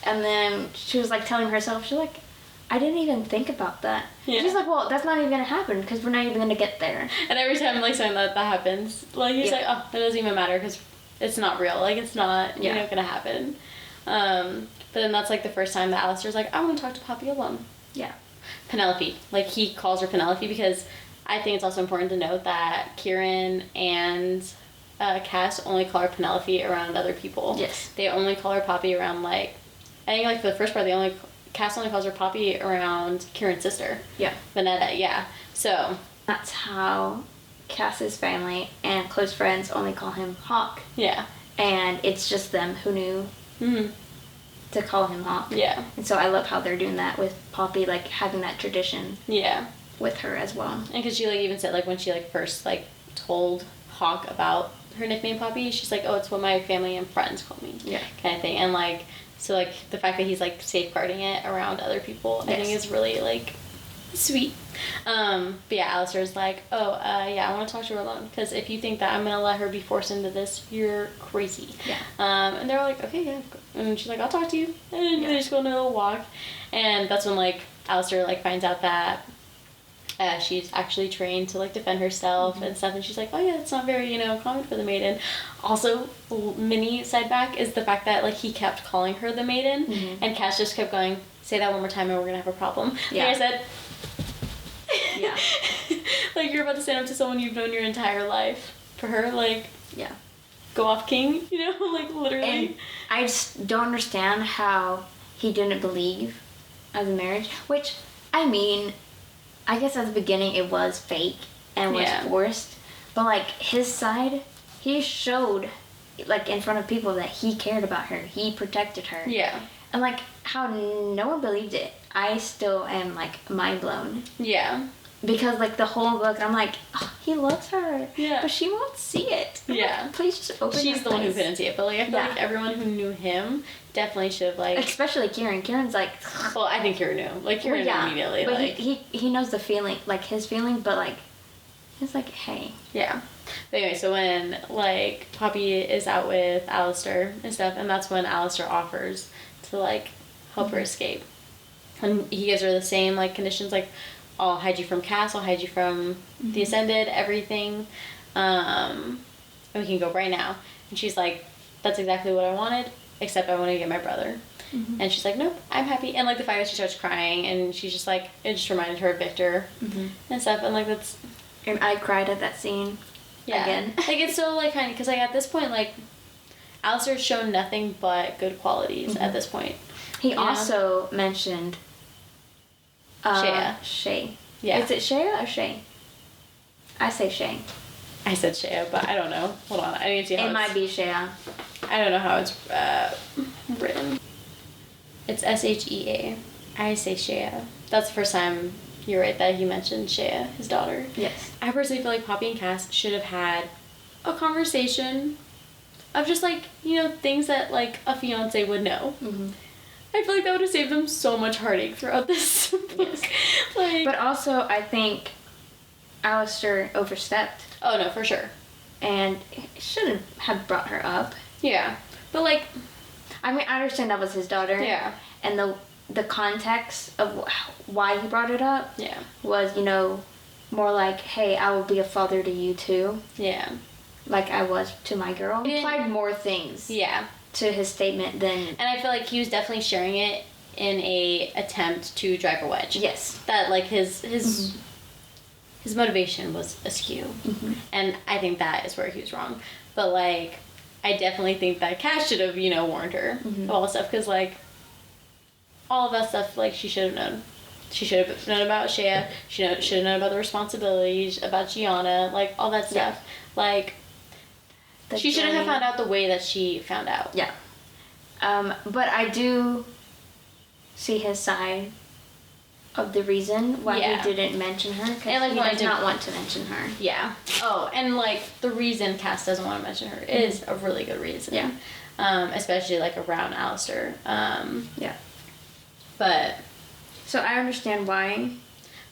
And then she was, like, telling herself, she's like, I didn't even think about that. Yeah. She's like, well, that's not even gonna happen because we're not even gonna get there. And every time, like, something that happens, like, he's like, oh, it doesn't even matter because it's not real. Like, it's not, you know, gonna happen. But then that's, like, the first time that Alistair's like, I want to talk to Poppy alone. Yeah. Penelope. Like, he calls her Penelope because I think it's also important to note that Kieran and Cass only call her Penelope around other people. Yes. They only call her Poppy around, like, I think, like, for the first part, Cass only calls her Poppy around Kieran's sister. Yeah. Vanetta, yeah. So. That's how Cass's family and close friends only call him Hawk. Yeah. And it's just them who knew to call him Hawk. Yeah. And so I love how they're doing that with Poppy, like, having that tradition. Yeah. With her as well. And because she, like, even said, like, when she, like, first, like, told Hawk about her nickname Poppy, she's like, oh, it's what my family and friends call me. Yeah. Kind of thing. And, like, so, like, the fact that he's, like, safeguarding it around other people, I think is really, like, sweet. But yeah, Alistair's like, oh, yeah, I want to talk to her alone. Because if you think that I'm going to let her be forced into this, you're crazy. Yeah. And they're like, okay, yeah. And she's like, I'll talk to you. And they just go on a little walk. And that's when, like, Alistair, like, finds out that she's actually trained to, like, defend herself and stuff, and she's like, oh yeah, that's not very, you know, common for the maiden. Also, mini sideback is the fact that, like, he kept calling her the maiden, and Cass just kept going, say that one more time and we're gonna have a problem. Yeah. Like I said, yeah. Like, you're about to stand up to someone you've known your entire life. For her, like, yeah, go off king, you know, like, literally. And I just don't understand how he didn't believe of the marriage, which, I mean, I guess at the beginning it was fake, and was forced. But, like, his side, he showed, like, in front of people that he cared about her. He protected her. Yeah. And, like, how no one believed it. I still am, like, mind blown. Yeah. Because, like, the whole book, I'm like, oh, he loves her. Yeah. But she won't see it. Yeah. Like, please just open She's her the one who face. couldn't see it. But, like, I feel like everyone who knew him definitely should have, like... Especially Kieran. Kieran's like... Well, I think Kieran knew. Like, Kieran knew immediately. But like... he knows the feeling, like, his feeling, but, like, he's like, hey. Yeah. But anyway, so when, like, Poppy is out with Alistair and stuff, and that's when Alistair offers to, like, help her escape. And he gives her the same, like, conditions, like, I'll hide you from Cass, I'll hide you from the Ascended, everything. And we can go right now. And she's like, that's exactly what I wanted, except I want to get my brother. And she's like, nope, I'm happy. And, like, the fight, she starts crying, and she's just like, it just reminded her of Victor and stuff. And, like, that's... And I cried at that scene again. Like, it's so, like, kind of... Because, like, at this point, like, Alistair's shown nothing but good qualities at this point. He also mentioned... Shay. Yeah. Is it Shay or Shay? I say Shay. I said Shea, but I don't know. Hold on. I need to see how it might be Shay. I don't know how it's written. It's Shea. I say Shea. That's the first time, you're right, that he mentioned Shea, his daughter. Yes. I personally feel like Poppy and Cass should have had a conversation of just, like, you know, things that, like, a fiance would know. I feel like that would have saved them so much heartache throughout this book. Like, but also, I think Alistair overstepped. Oh, no, for sure. And he shouldn't have brought her up. Yeah. But, like... I mean, I understand that was his daughter. Yeah. And the context of why he brought it up was, you know, more like, hey, I will be a father to you too. Yeah. Like I was to my girl. He implied more things. Yeah. To his statement than... And I feel like he was definitely sharing it in a attempt to drive a wedge. Yes. That, like, his motivation was askew. And I think that is where he was wrong. But, like, I definitely think that Cass should have, you know, warned her of all the stuff. Because, like, all of that stuff, like, she should have known. She should have known about Shea. She should have known about the responsibilities, about Gianna, like, all that stuff. Like... She shouldn't have found out the way that she found out. Yeah. But I do see his side of the reason why he didn't mention her. Because like, he does not want to mention her. Yeah. Oh, and, like, the reason Cass doesn't want to mention her is a really good reason. Yeah. Especially, like, around Alistair. Yeah. But... So I understand why...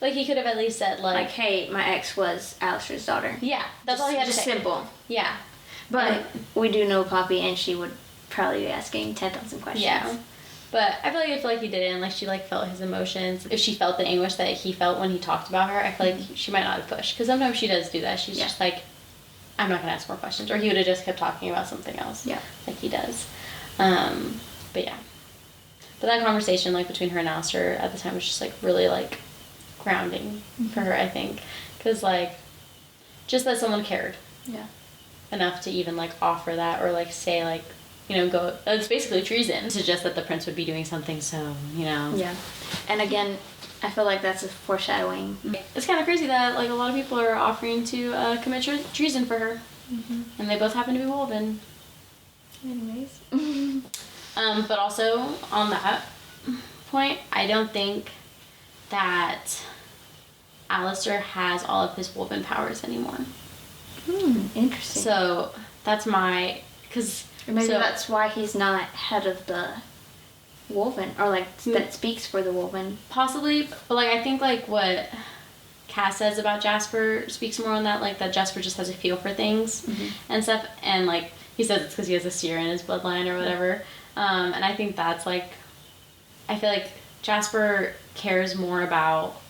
Like, he could have at least said, like... hey, my ex was Alistair's daughter. Yeah. That's all he had to say. Just simple. Yeah. But we do know Poppy, and she would probably be asking 10,000 questions. Yeah. But I feel like he didn't. Like, she, like, felt his emotions. If she felt the anguish that he felt when he talked about her, I feel like she might not have pushed. Because sometimes she does do that. She's just like, I'm not going to ask more questions. Or he would have just kept talking about something else. Yeah. Like he does. But, yeah. But that conversation, like, between her and Alistair at the time was just, like, really, like, grounding for her, I think. Because, like, just that someone cared. Yeah. Enough to even, like, offer that or, like, say, like, you know, go... It's basically treason to suggest that the prince would be doing something so, you know... Yeah. And again, I feel like that's a foreshadowing. It's kind of crazy that, like, a lot of people are offering to commit treason for her. And they both happen to be woven. Anyways. But also, on that point, I don't think that Alistair has all of his woven powers anymore. Interesting. So, that's my... Cause, or maybe that's why he's not head of the Woven, or, like, that speaks for the Woven. Possibly, but, like, I think, like, what Cass says about Jasper speaks more on that, like, that Jasper just has a feel for things and stuff, and, like, he says it's because he has a seer in his bloodline or whatever, and I think that's, like, I feel like Jasper cares more about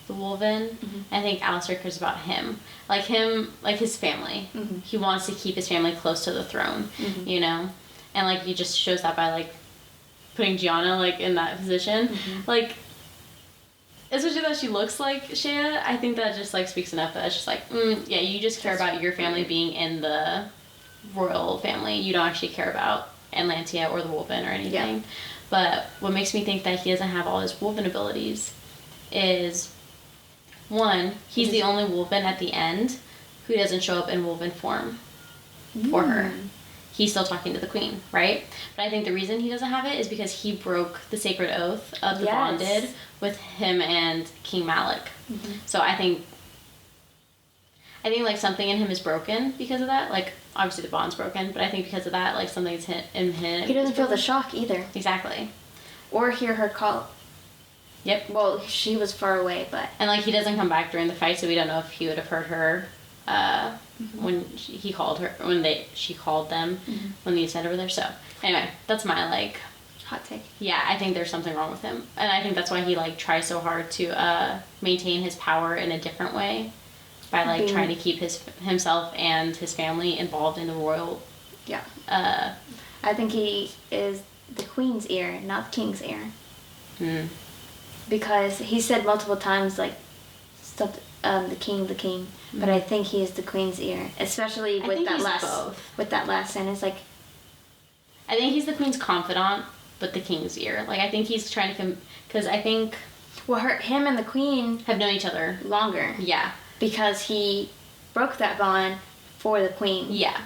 the Woven. I think Alistair cares about him. Like his family. He wants to keep his family close to the throne, you know? And, like, he just shows that by, like, putting Gianna, like, in that position. Like, especially that she looks like Shea, I think that just, like, speaks enough that it's just like, yeah, you just care about your family being in the royal family. You don't actually care about Atlantia or the Woven or anything. But what makes me think that he doesn't have all his Woven abilities is one, he's the only wolven at the end who doesn't show up in wolven form for her. He's still talking to the queen, right? But I think the reason he doesn't have it is because he broke the sacred oath of the bonded with him and King Malik. So I think like something in him is broken because of that. Like obviously the bond's broken, but I think because of that, like something's in him. He doesn't feel the shock either. Exactly. Or hear her call. Yep. Well, she was far away, but... And, like, he doesn't come back during the fight, so we don't know if he would have heard her when he called her, she called them when they sent over there. So, anyway, that's my, like... hot take. Yeah, I think there's something wrong with him. And I think that's why he, like, tries so hard to maintain his power in a different way. By, like, trying to keep himself and his family involved in the royal... Yeah. I think he is the queen's ear, not the king's ear. Because he said multiple times, like, stuff, the king, but I think he is the queen's ear, especially with that last sentence. Like, I think he's the queen's confidant, but the king's ear. Like, I think he's trying to, because I think, well, him and the queen have known each other longer. Yeah, because he broke that bond for the queen. Yeah,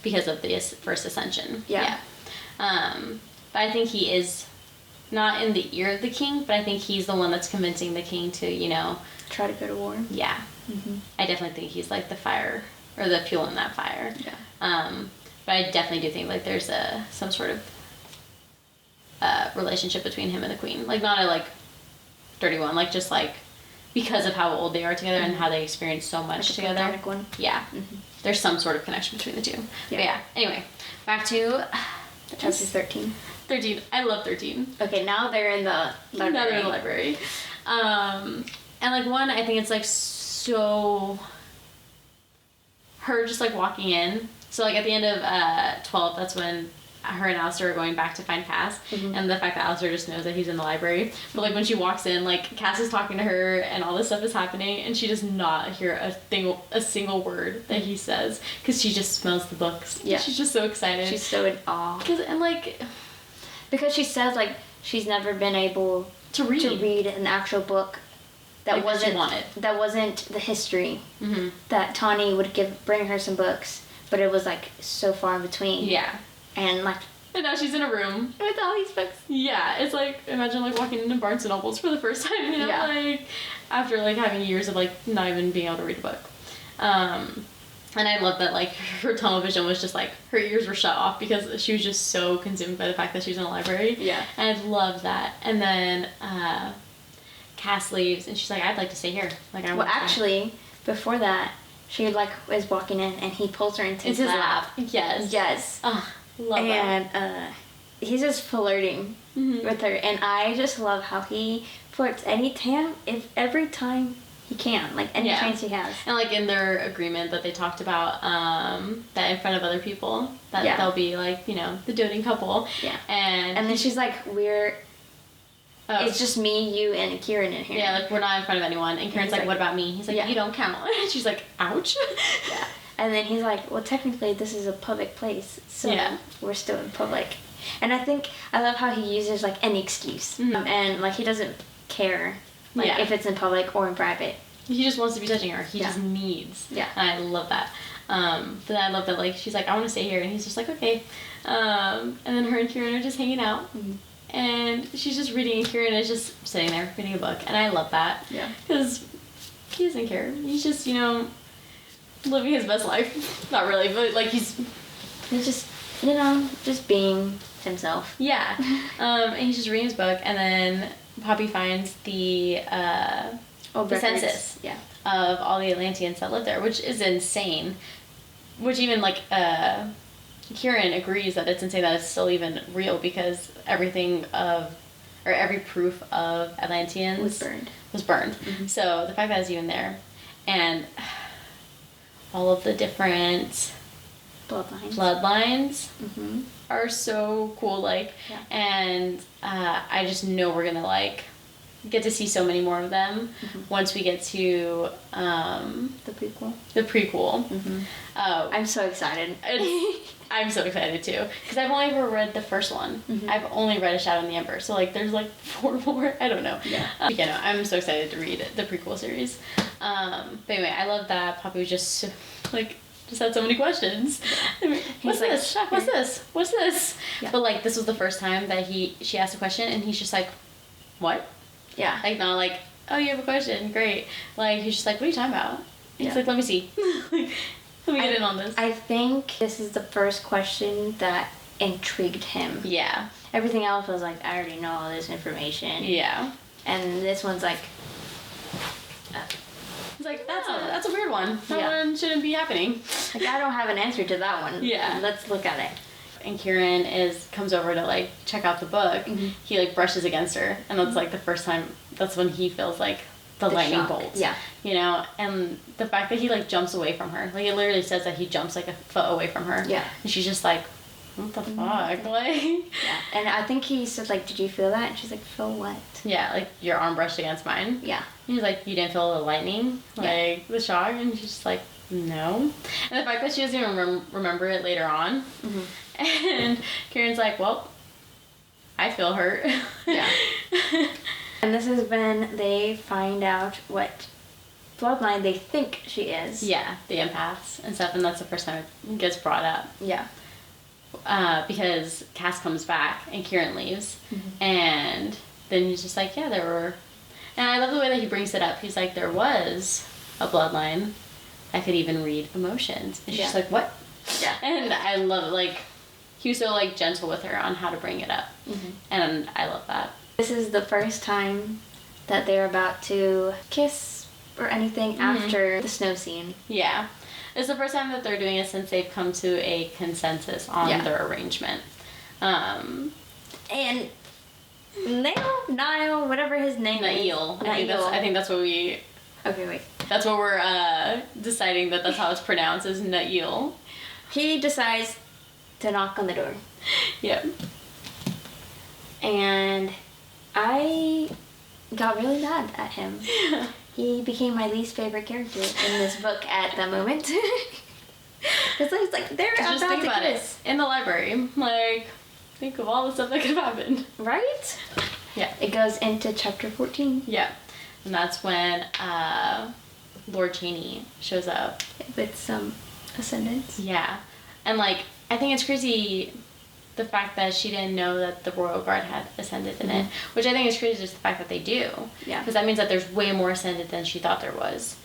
because of the first ascension. Yeah. But I think he is not in the ear of the king, but I think he's the one that's convincing the king to, you know... try to go to war. Yeah. I definitely think he's, like, the fire, or the fuel in that fire. Yeah. But I definitely do think, like, there's some sort of relationship between him and the queen. Like, not a, like, dirty one. Like, just, like, because of how old they are together and how they experience so much like together. platonic one. Yeah. There's some sort of connection between the two. Yeah. But yeah. Anyway, back to... Chapter 13. 13. I love 13. Okay, now they're in the library. Now they're in the library. And, like, one, I think it's, like, so... her just, like, walking in. So, like, at the end of 12, that's when her and Alistair are going back to find Cass. And the fact that Alistair just knows that he's in the library. But, like, when she walks in, like, Cass is talking to her and all this stuff is happening. And she does not hear a single word that he says. Because she just smells the books. Yeah. She's just so excited. She's so in awe. Because she says, like, she's never been able to read an actual book that wasn't the history that Tawny would bring her some books, but it was, like, so far in between. Yeah. And, like... and now she's in a room. with all these books. Yeah, it's like, imagine, like, walking into Barnes & Nobles for the first time, you know? Yeah. Like, after, like, having years of, like, not even being able to read a book. And I love that, like, her tunnel vision was just, like, her ears were shut off because she was just so consumed by the fact that she was in a library. Yeah. And I love that. And then, Cass leaves, and she's like, I'd like to stay here. Like, actually, before that, she, like, is walking in, and he pulls her into his lap. Yes. Yes. Oh, love that. And, he's just flirting with her, and I just love how he flirts every time he can, like, any chance he has. And, like, in their agreement that they talked about, that in front of other people, that they'll be, like, you know, the doting couple. Yeah. And then she's like, it's just me, you, and Kieran in here. Yeah, like, we're not in front of anyone. And Kieran's like, what about me? He's like, you don't count. And she's like, ouch. Yeah. And then he's like, well, technically, this is a public place, so we're still in public. And I love how he uses, like, any excuse. And, like, he doesn't care, like, if it's in public or in private. He just wants to be touching her. He just needs. Yeah. And I love that. But then I love that, like, she's like, I want to stay here. And he's just like, okay. And then her and Kieran are just hanging out. And she's just reading, and Kieran is just sitting there reading a book. And I love that. Yeah. Because he doesn't care. He's just, you know, living his best life. Not really, but, like, he's just, you know, just being himself. Yeah. And he's just reading his book, and then Poppy finds the census of all the Atlanteans that live there, which is insane. Which even, like, Kieran agrees that it's insane that it's still even real because every proof of Atlanteans was burned. So the fact that it's even there, and all of the different bloodlines are so cool. Like, and I just know we're gonna, like, get to see so many more of them once we get to the prequel. The prequel. I'm so excited. I'm so excited too because I've only ever read the first one. I've only read A Shadow in the Ember, so like there's like 4 more. I don't know. Yeah. No, I'm so excited to read the prequel series. But anyway, I love that Poppy was just had so many questions. I mean, what's this? What's this? What's this? Yeah. But like this was the first time that she asked a question and he's just like, what? Yeah. Like not like, oh, you have a question, great. Like he's just like, what are you talking about? He's like, let me see. Let me get in on this. I think this is the first question that intrigued him. Yeah. Everything else was like, I already know all this information. Yeah. And this one's like, it's like, that's a weird one. That one shouldn't be happening. Like, I don't have an answer to that one. Yeah. Let's look at it. And Kieran comes over to like check out the book. He like brushes against her, and that's like the first time. That's when he feels like the lightning shock. bolt. Yeah. You know, and the fact that he like jumps away from her, like it literally says that he jumps like a foot away from her. Yeah. And she's just like, what the fuck, like. Yeah. And I think he said like, did you feel that? And she's like, feel what? Yeah, like your arm brushed against mine. Yeah. And he's like, you didn't feel the lightning, like the shock, and she's just like, no. And the fact that she doesn't even remember it later on. And Kieran's like, well, I feel hurt. Yeah. And this is when they find out what bloodline they think she is. Yeah, the empaths and stuff, and that's the first time it gets brought up. Yeah. Because Cass comes back and Kieran leaves, and then he's just like, yeah, there were... And I love the way that he brings it up. He's like, there was a bloodline that could even read emotions. And she's like, what? Yeah. And I love it, like... He was so like gentle with her on how to bring it up, and I love that. This is the first time that they're about to kiss or anything after the snow scene. Yeah, it's the first time that they're doing it since they've come to a consensus on their arrangement. And Niall, whatever his name Nail. is. I think that's what we... Okay, wait. That's what we're deciding that's how it's pronounced, is Nail. He decides to knock on the door. Yep. And I got really mad at him. He became my least favorite character in this book at the moment. Because I was like, they're about just think to about kiss. It. In the library, like, think of all the stuff that could have happened. Right? Yeah. It goes into chapter 14. Yeah. And that's when Lord Cheney shows up. With some ascendants. Yeah. And, like, I think it's crazy the fact that she didn't know that the Royal Guard had ascended in it. Which I think is crazy, just the fact that they do. Yeah. Because that means that there's way more ascended than she thought there was.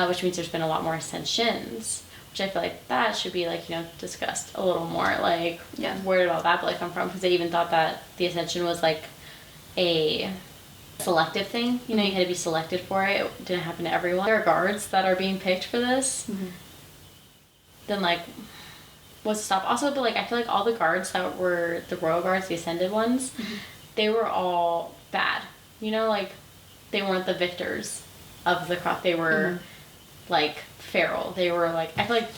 Which means there's been a lot more ascensions. Which I feel like that should be, like, you know, discussed a little more. Like, where did all that blood come from? Because they even thought that the ascension was, like, a selective thing. You know, you had to be selected for it. It didn't happen to everyone. There are guards that are being picked for this. Then, like... what's to stop? Also, but like I feel like all the guards that were the Royal Guards, the Ascended ones, they were all bad. You know, like they weren't the victors of the crop. They were like feral. They were like, I feel like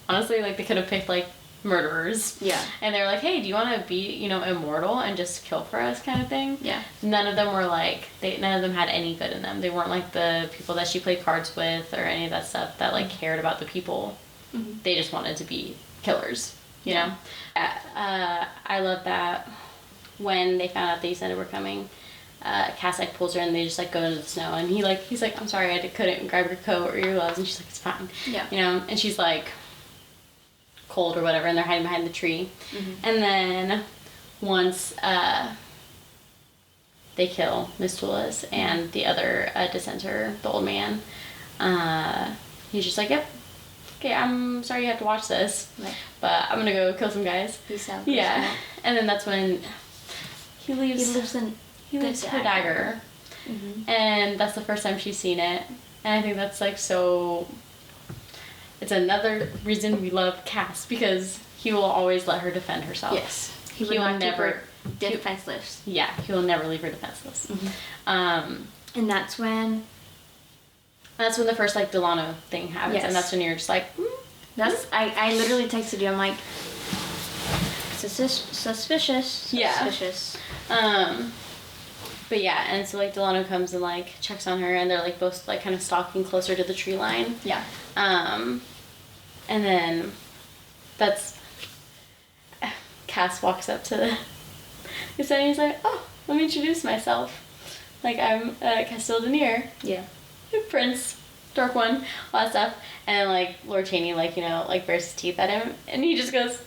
honestly like they could have picked like murderers. Yeah. And they were like, hey, do you want to be, you know, immortal and just kill for us kind of thing? Yeah. None of them were like, none of them had any good in them. They weren't like the people that she played cards with or any of that stuff that like cared about the people. They just wanted to be killers, you know? I love that when they found out the Ascended were coming, Cass like pulls her and they just like go into the snow and he's like, I'm sorry, I couldn't grab your coat or your gloves, and she's like, it's fine. Yeah. You know, and she's like cold or whatever, and they're hiding behind the tree. And then once they kill Miss Toulis and the other dissenter, the old man, he's just like, yep. Okay, I'm sorry you have to watch this, but I'm gonna go kill some guys. Peace out. Yeah, and then that's when he leaves her dagger, and that's the first time she's seen it, and I think that's like so. It's another reason we love Cass, because he will always let her defend herself. Yes, he will never defenseless. Yeah, he will never leave her defenseless. And that's when the first, like, Delano thing happens, and that's when you're just like, I literally texted you, I'm like, suspicious. Yeah. Suspicious. But yeah, and so like Delano comes and like checks on her, and they're like both like kind of stalking closer to the tree line. Yeah. And then that's Cass walks up to the and he's like, oh, let me introduce myself. Like, I'm Casteel Denier. Yeah. Prince, Dark One, all that stuff. And like Lord Cheney, like, you know, like bares his teeth at him, and he just goes,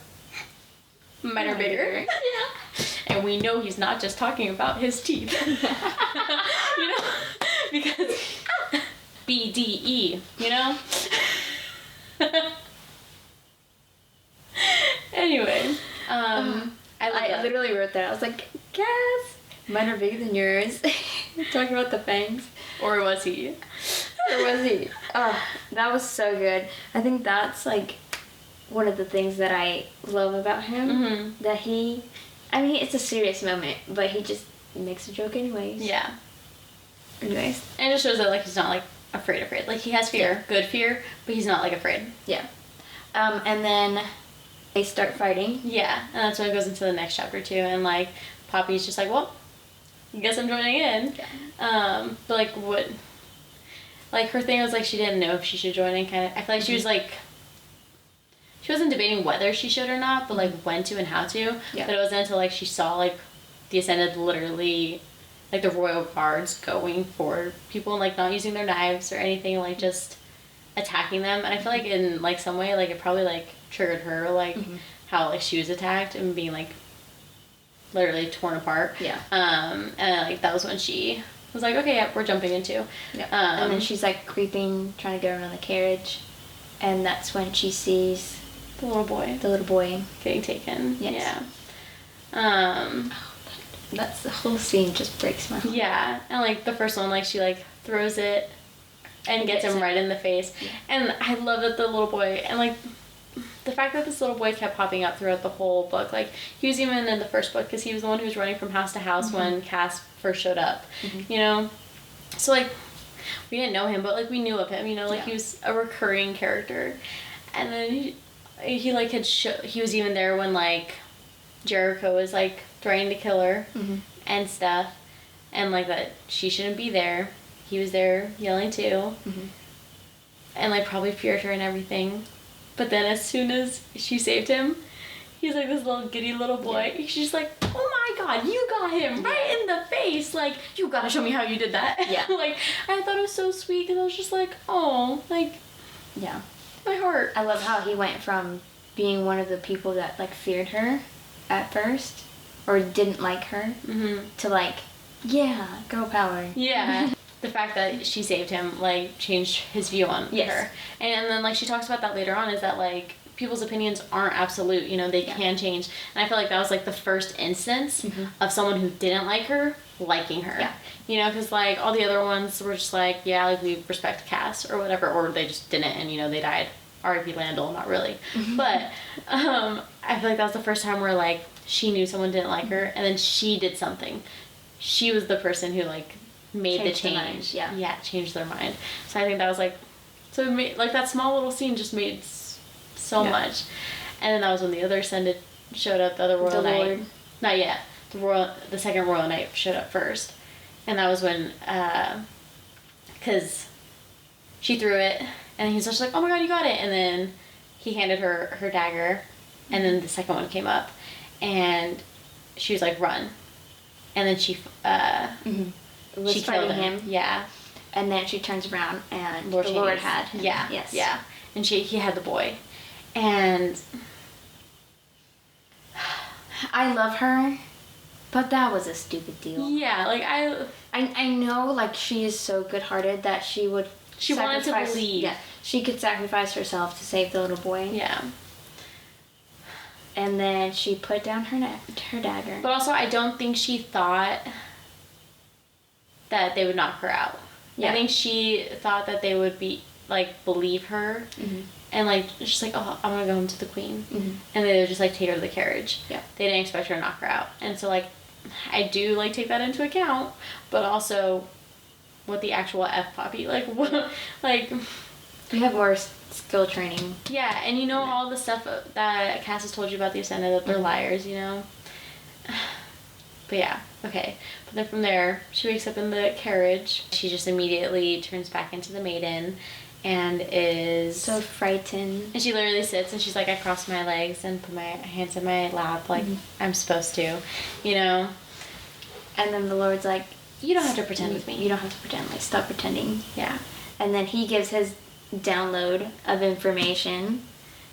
mine are bigger. Yeah. And we know he's not just talking about his teeth. You know? Because BDE, you know? Anyway, I literally wrote that. I was like, Cass, mine are bigger than yours. Talking about the fangs. Or was he? Or was he? Oh, that was so good. I think that's like one of the things that I love about him. Mm-hmm. That he, I mean, it's a serious moment, but he just makes a joke anyways. Yeah. Anyways. And it just shows that like he's not like afraid. Like he has fear, good fear, but he's not like afraid. Yeah. And then they start fighting. Yeah, and that's when it goes into the next chapter too, and like Poppy's just like, well, I guess I'm joining in. Yeah. But like what, like her thing was like she didn't know if she should join in. Kind of, I feel like she was like, she wasn't debating whether she should or not, but like when to and how to. Yeah. But it wasn't until like she saw like the Ascended literally, like the royal guards going for people and like not using their knives or anything, like just attacking them. And I feel like in like some way like it probably like triggered her, like how like she was attacked and being like literally torn apart. Yeah. And like that was when she was like, okay, yeah, we're jumping into. Yeah. And then she's like creeping, trying to get around the carriage, and that's when she sees the little boy getting taken. Yes. Yeah. That's the whole scene just breaks my heart. Yeah, and like the first one, like she like throws it and gets him right in the face. Yeah. And I love that the little boy, and like the fact that this little boy kept popping up throughout the whole book. Like he was even in the first book because he was the one who was running from house to house when Cass first showed up. You know, so like we didn't know him, but like we knew of him. You know, like he was a recurring character. And then he like he was even there when like Jericho was like threatening to kill her and stuff, and like that she shouldn't be there. He was there yelling too, and like probably feared her and everything. But then as soon as she saved him, he's like this little giddy little boy. Yeah. She's like, oh my god, you got him right in the face. Like, you gotta show me how you did that. Yeah. Like, I thought it was so sweet because I was just like, oh, like, yeah, my heart. I love how he went from being one of the people that like feared her at first or didn't like her to like, yeah, girl power. Yeah. The fact that she saved him, like, changed his view on her. And then, like, she talks about that later on, is that, like, people's opinions aren't absolute, you know, they can change. And I feel like that was, like, the first instance of someone who didn't like her liking her. Yeah. You know, because, like, all the other ones were just like, yeah, like, we respect Cass or whatever, or they just didn't, and, you know, they died. R.I.P. Landell, not really. But I feel like that was the first time where, like, she knew someone didn't like her, and then she did something. She was the person who, like, made the change. Yeah, changed their mind. So I think that was like, so it made, like that small little scene just made so much. And then that was when the other Ascended showed up, the other Royal Knight. Lord. Not yet. The second Royal Knight showed up first. And that was when, because she threw it, and he's just like, oh my god, you got it. And then he handed her her dagger, and then the second one came up, and she was like, run. And then she, she killed him. Yeah. And then she turns around and Lord the Lord had him. Yeah. Yes. Yeah. And he had the boy. And I love her, but that was a stupid deal. Yeah, like I know like she is so good-hearted that she would wanted to believe. Yeah. She could sacrifice herself to save the little boy. Yeah. And then she put down her dagger. But also I don't think she thought that they would knock her out. Yeah. I think she thought that they would be like believe her and like just like, oh, I want to go home to the queen, and they would just like take her to the carriage. Yeah, they didn't expect her to knock her out, and so like I do like take that into account, but also what the actual Poppy like what like you have more skill training. Yeah, and you know all the stuff that Cass has told you about the Ascended, that they're liars, you know. But yeah, okay. But then from there, she wakes up in the carriage. She just immediately turns back into the maiden and is... So frightened. And she literally sits and she's like, I cross my legs and put my hands in my lap like I'm supposed to, you know? And then the Lord's like, you don't have to pretend with me. You don't have to pretend. Like, stop pretending. Yeah. And then he gives his download of information.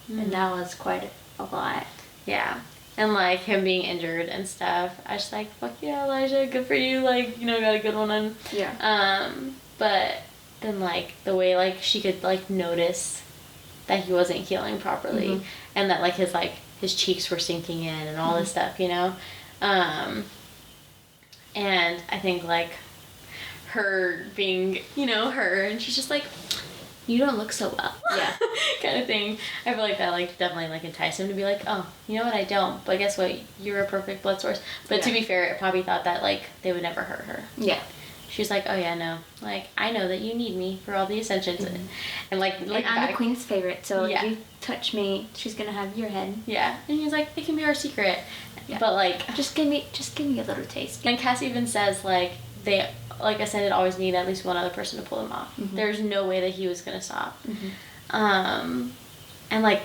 And that was quite a lot. Yeah. And, like, him being injured and stuff. I was like, fuck yeah, Elijah, good for you. Like, you know, got a good one on. Yeah. But then, like, the way, like, she could, like, notice that he wasn't healing properly. And that, like, his cheeks were sinking in and all this stuff, you know? And I think, like, her being, you know, her, and she's just like, you don't look so well. Yeah. Kind of thing. I feel like that, like, definitely, like, enticed him to be like, oh, you know what, I don't. But guess what? You're a perfect blood source. But to be fair, Poppy thought that, like, they would never hurt her. Yeah. She's like, oh, yeah, no. Like, I know that you need me for all the ascensions. And like I'm the queen's favorite, so Yeah. if you touch me, she's gonna have your head. Yeah. And he's like, it can be our secret. Yeah. But, like... Just give me a little taste. And Cass even says, like, they... Like, Ascended always need at least one other person to pull them off. There's no way that he was gonna stop. And, like...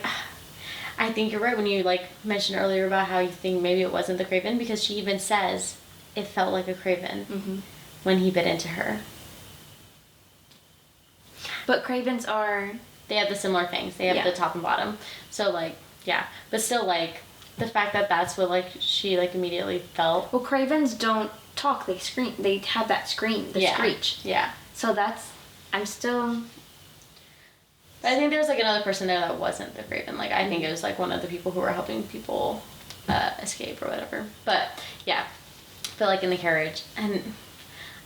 I think you're right when you, like, mentioned earlier about how you think maybe it wasn't the Craven, because she even says it felt like a Craven when he bit into her. But Cravens are... They have the similar things. They have the top and bottom. So, like, yeah. But still, like, the fact that that's what, like, she, like, immediately felt. Well, Cravens don't talk. They scream. They have that scream, the screech. Yeah. So that's... I'm still... But I think there was, like, another person there that wasn't the Craven. Like, I think it was, like, one of the people who were helping people escape or whatever. But, yeah. I feel like in the carriage. And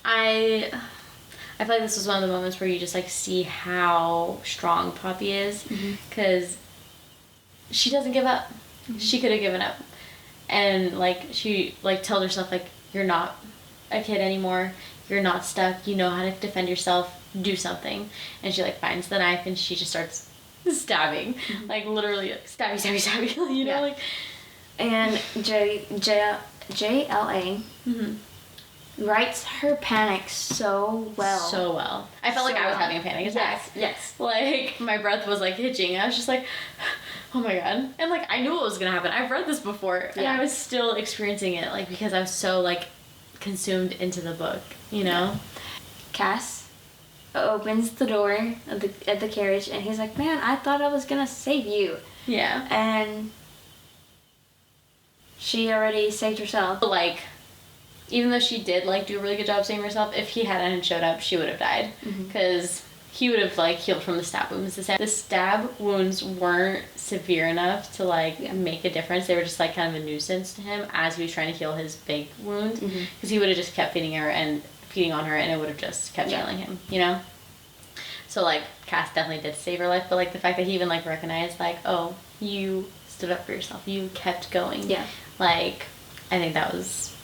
I feel like this was one of the moments where you just, like, see how strong Poppy is. Because she doesn't give up. She could have given up. And, like, she, like, told herself, like, you're not a kid anymore. You're not stuck. You know how to defend yourself. Do something. And she, like, finds the knife and she just starts stabbing. Like, literally, like, stabby, you know, like... And JLA writes her panic so well. So well. I felt like I was having a panic attack. Yes. Like, my breath was, like, hitching. I was just like, oh my god. And, like, I knew what was gonna happen. I've read this before. And I was still experiencing it, like, because I was so, like, consumed into the book, you know? Cass opens the door of the carriage and he's like, man, I thought I was gonna save you. Yeah. And she already saved herself. But, like, even though she did, like, do a really good job saving herself, if he hadn't showed up, she would have died. Because he would have, like, healed from the stab wounds. The stab wounds weren't severe enough to, like, make a difference. They were just, like, kind of a nuisance to him as he was trying to heal his big wound. Because he would have just kept feeding on her, and it would have just kept killing him, you know? So, like, Cass definitely did save her life, but, like, the fact that he even, like, recognized, like, oh, you stood up for yourself. You kept going. Yeah. Like, I think that was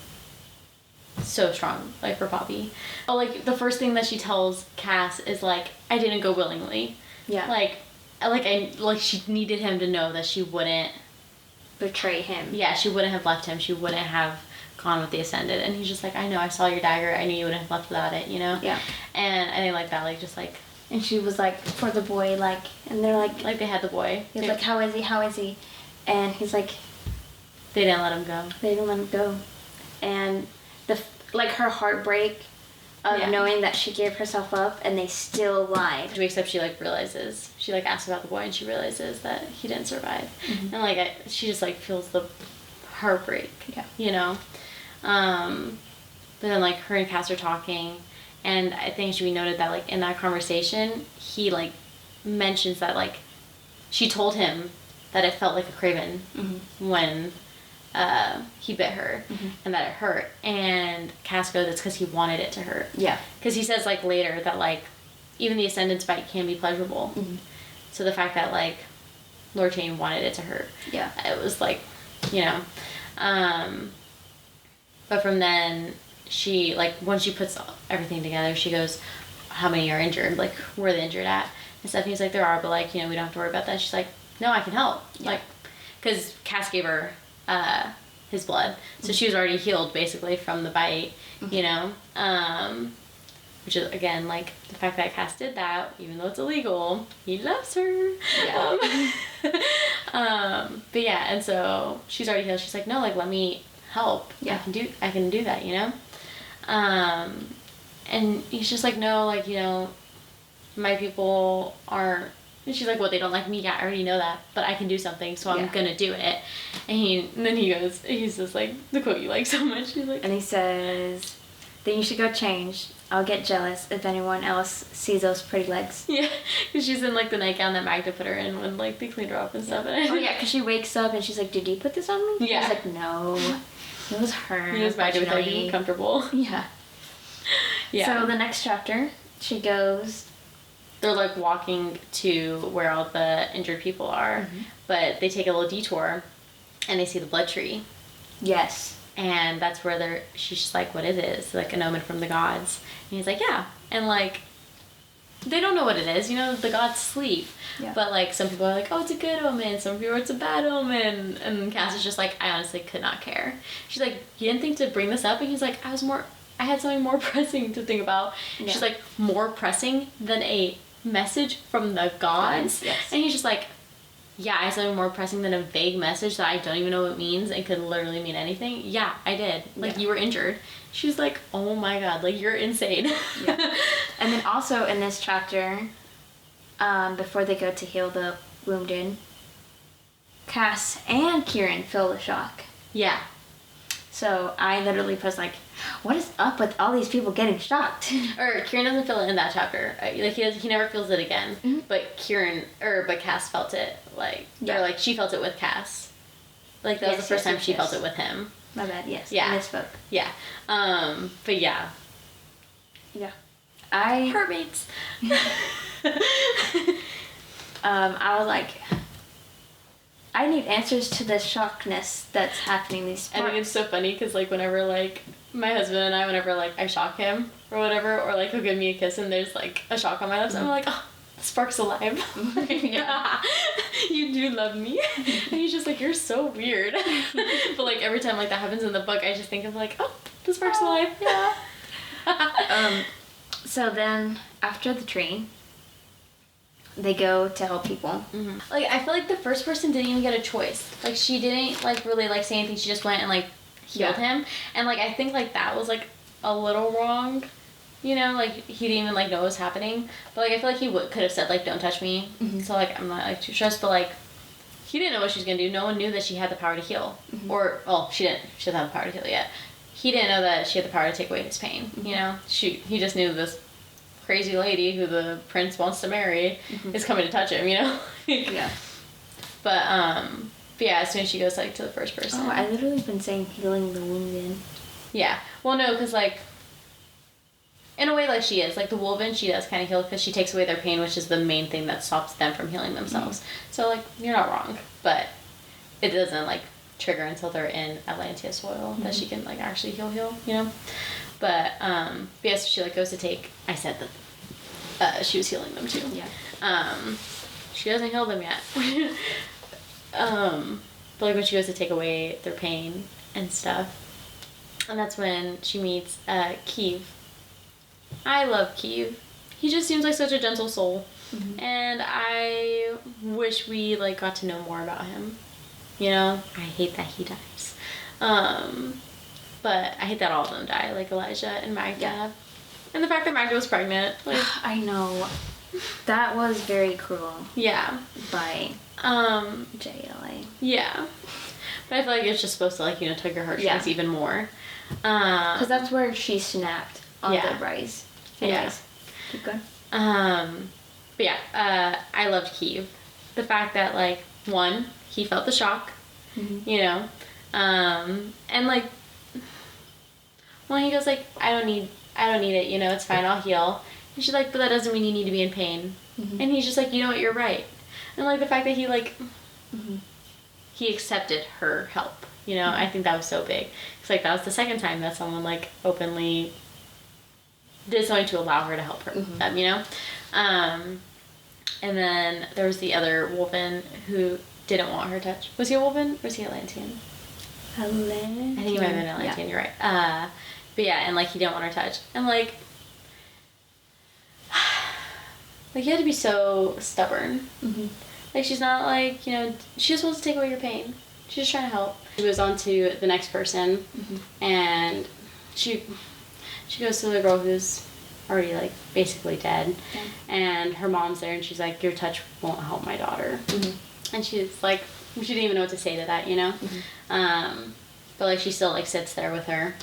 so strong, like, for Poppy. But, like, the first thing that she tells Cass is, like, I didn't go willingly. Yeah. Like, she needed him to know that she wouldn't betray him. Yeah, she wouldn't have left him. She wouldn't have gone with the Ascended. And he's just like, I know, I saw your dagger. I knew you wouldn't have left without it, you know? Yeah. And I think, like, that, like, just, like... And she was like, for the boy, like, and they're like... Like, they had the boy. He's like, how is he? And he's like... They didn't let him go. They didn't let him go. And, her heartbreak of knowing that she gave herself up and they still lied. She wakes up, she, like, realizes... She, like, asks about the boy and she realizes that he didn't survive. And, like, she just, like, feels the heartbreak. Yeah. You know? But then, like, her and Cass are talking... And I think it should be noted that, like, in that conversation, he, like, mentions that, like, she told him that it felt like a Craven when he bit her and that it hurt. And Cass goes, it's because he wanted it to hurt. Yeah. Because he says, like, later that, like, even the Ascendant's bite can be pleasurable. So the fact that, like, Lord Chain wanted it to hurt. Yeah. It was, like, you know. But from then... She, like, once she puts everything together, she goes, how many are injured? Like, where are they injured at? And Stephanie's like, there are, but, like, you know, we don't have to worry about that. She's like, no, I can help. Yeah. Like, because Cass gave her his blood. So she was already healed basically from the bite, you know? Which is, again, like, the fact that Cass did that, even though it's illegal, he loves her. Yeah. But yeah, and so she's already healed. She's like, no, like, let me help. Yeah. I can do that, you know? And he's just like, no, like, you know, my people aren't. And she's like, what, they don't like me? Yeah, I already know that, but I can do something, so I'm gonna do it. And then he goes, he's just like, the quote you like so much. He's like, And he says, then you should go change. I'll get jealous if anyone else sees those pretty legs. yeah, because she's in like the nightgown that Magda put her in when like they cleaned her up and stuff. Oh yeah, because she wakes up and she's like, did you put this on me? Yeah. He's like, no, it was her. He was Magda with her being comfortable. Yeah. Yeah. So the next chapter, she goes. They're like walking to where all the injured people are, but they take a little detour and they see the blood tree. Yes. And that's where she's just like, what is it? It's like an omen from the gods. And he's like, yeah. And like, they don't know what it is, you know, the gods sleep. Yeah. But like, some people are like, oh, it's a good omen. Some people are, it's a bad omen. And Cass is just like, I honestly could not care. She's like, you didn't think to bring this up? And he's like, I had something more pressing to think about. Yeah. She's like, more pressing than a message from the gods? Yes. And he's just like, yeah, I had something more pressing than a vague message that I don't even know what it means and could literally mean anything. Yeah, I did. Like, you were injured. She's like, oh my god, like, you're insane. Yeah. And then also in this chapter, before they go to heal the wounded, Cass and Kieran feel the shock. Yeah. So I literally was like, what is up with all these people getting shocked? Or Kieran doesn't feel it in that chapter. Like he never feels it again. Mm-hmm. But Cass felt it. Like, or like she felt it with Cass. Like that was the first time she felt it with him. My bad. Yes. Yeah. I misspoke. Yeah. But yeah. Yeah. Hermates. I was like, I need answers to the shockness that's happening these parts. I think it's so funny because, like, whenever, like, my husband and I, whenever, like, I shock him or whatever, or, like, he'll give me a kiss and there's, like, a shock on my lips, I'm like, oh, the spark's alive. Yeah. You do love me. And he's just like, you're so weird. But, like, every time, like, that happens in the book, I just think of, like, oh, the spark's alive. Yeah. So then, after the tree, they go to help people. Mm-hmm. Like, I feel like the first person didn't even get a choice. Like, she didn't, like, really, like, say anything. She just went and, like, healed him. And, like, I think, like, that was, like, a little wrong. You know, like, he didn't even, like, know what was happening. But, like, I feel like he could have said, like, don't touch me. Mm-hmm. So, like, I'm not, like, too stressed. But, like, he didn't know what she was going to do. No one knew that she had the power to heal. Mm-hmm. Or, well, she didn't. She doesn't have the power to heal yet. He didn't know that she had the power to take away his pain. Mm-hmm. You know? He just knew this crazy lady who the prince wants to marry is coming to touch him, you know? Yeah. But yeah, as soon as she goes, like, to the first person. Oh, I literally been saying healing the wounded. Yeah. Well, no, because, like, in a way, like, she is. Like, the Wolven, she does kind of heal because she takes away their pain, which is the main thing that stops them from healing themselves. Mm-hmm. So, like, you're not wrong. But it doesn't, like, trigger until they're in Atlantia soil that she can, like, actually heal, you know? But yes, she, like, goes to take... I said that she was healing them, too. Yeah. She doesn't heal them yet. But, like, when she goes to take away their pain and stuff. And that's when she meets Kiev. I love Kiev. He just seems like such a gentle soul. Mm-hmm. And I wish we, like, got to know more about him. You know? I hate that he dies. But I hate that all of them die, like Elijah and Magda. Yeah. And the fact that Magda was pregnant. Like, I know. That was very cruel. Yeah. By JLA. Yeah. But I feel like it's just supposed to, like, you know, tug your heartstrings even more. Because that's where she snapped on the rise. Anyways, keep going. But yeah, I loved Kiev. The fact that, like, one, he felt the shock, you know, and, like, well, he goes, like, I don't need it, you know, it's fine, I'll heal. And she's like, but that doesn't mean you need to be in pain. Mm-hmm. And he's just like, you know what, you're right. And, like, the fact that he, like, he accepted her help, you know, I think that was so big. It's like, that was the second time that someone, like, openly did something to allow her to help them, you know? And then there was the other Wolven who didn't want her touch. Was he a Wolven or was he Atlantean? Atlantia. I think it might have been Atlantia, you're right. But yeah, and like he didn't want her touched. And like he had to be so stubborn. Mm-hmm. Like she's not like, you know, she just wants to take away your pain. She's just trying to help. She moves on to the next person, Mm-hmm. and she goes to the girl who's already like basically dead, and her mom's there, and she's like, your touch won't help my daughter. Mm-hmm. And she's like, she didn't even know what to say to that, you know. Mm-hmm. But like she still like sits there with her,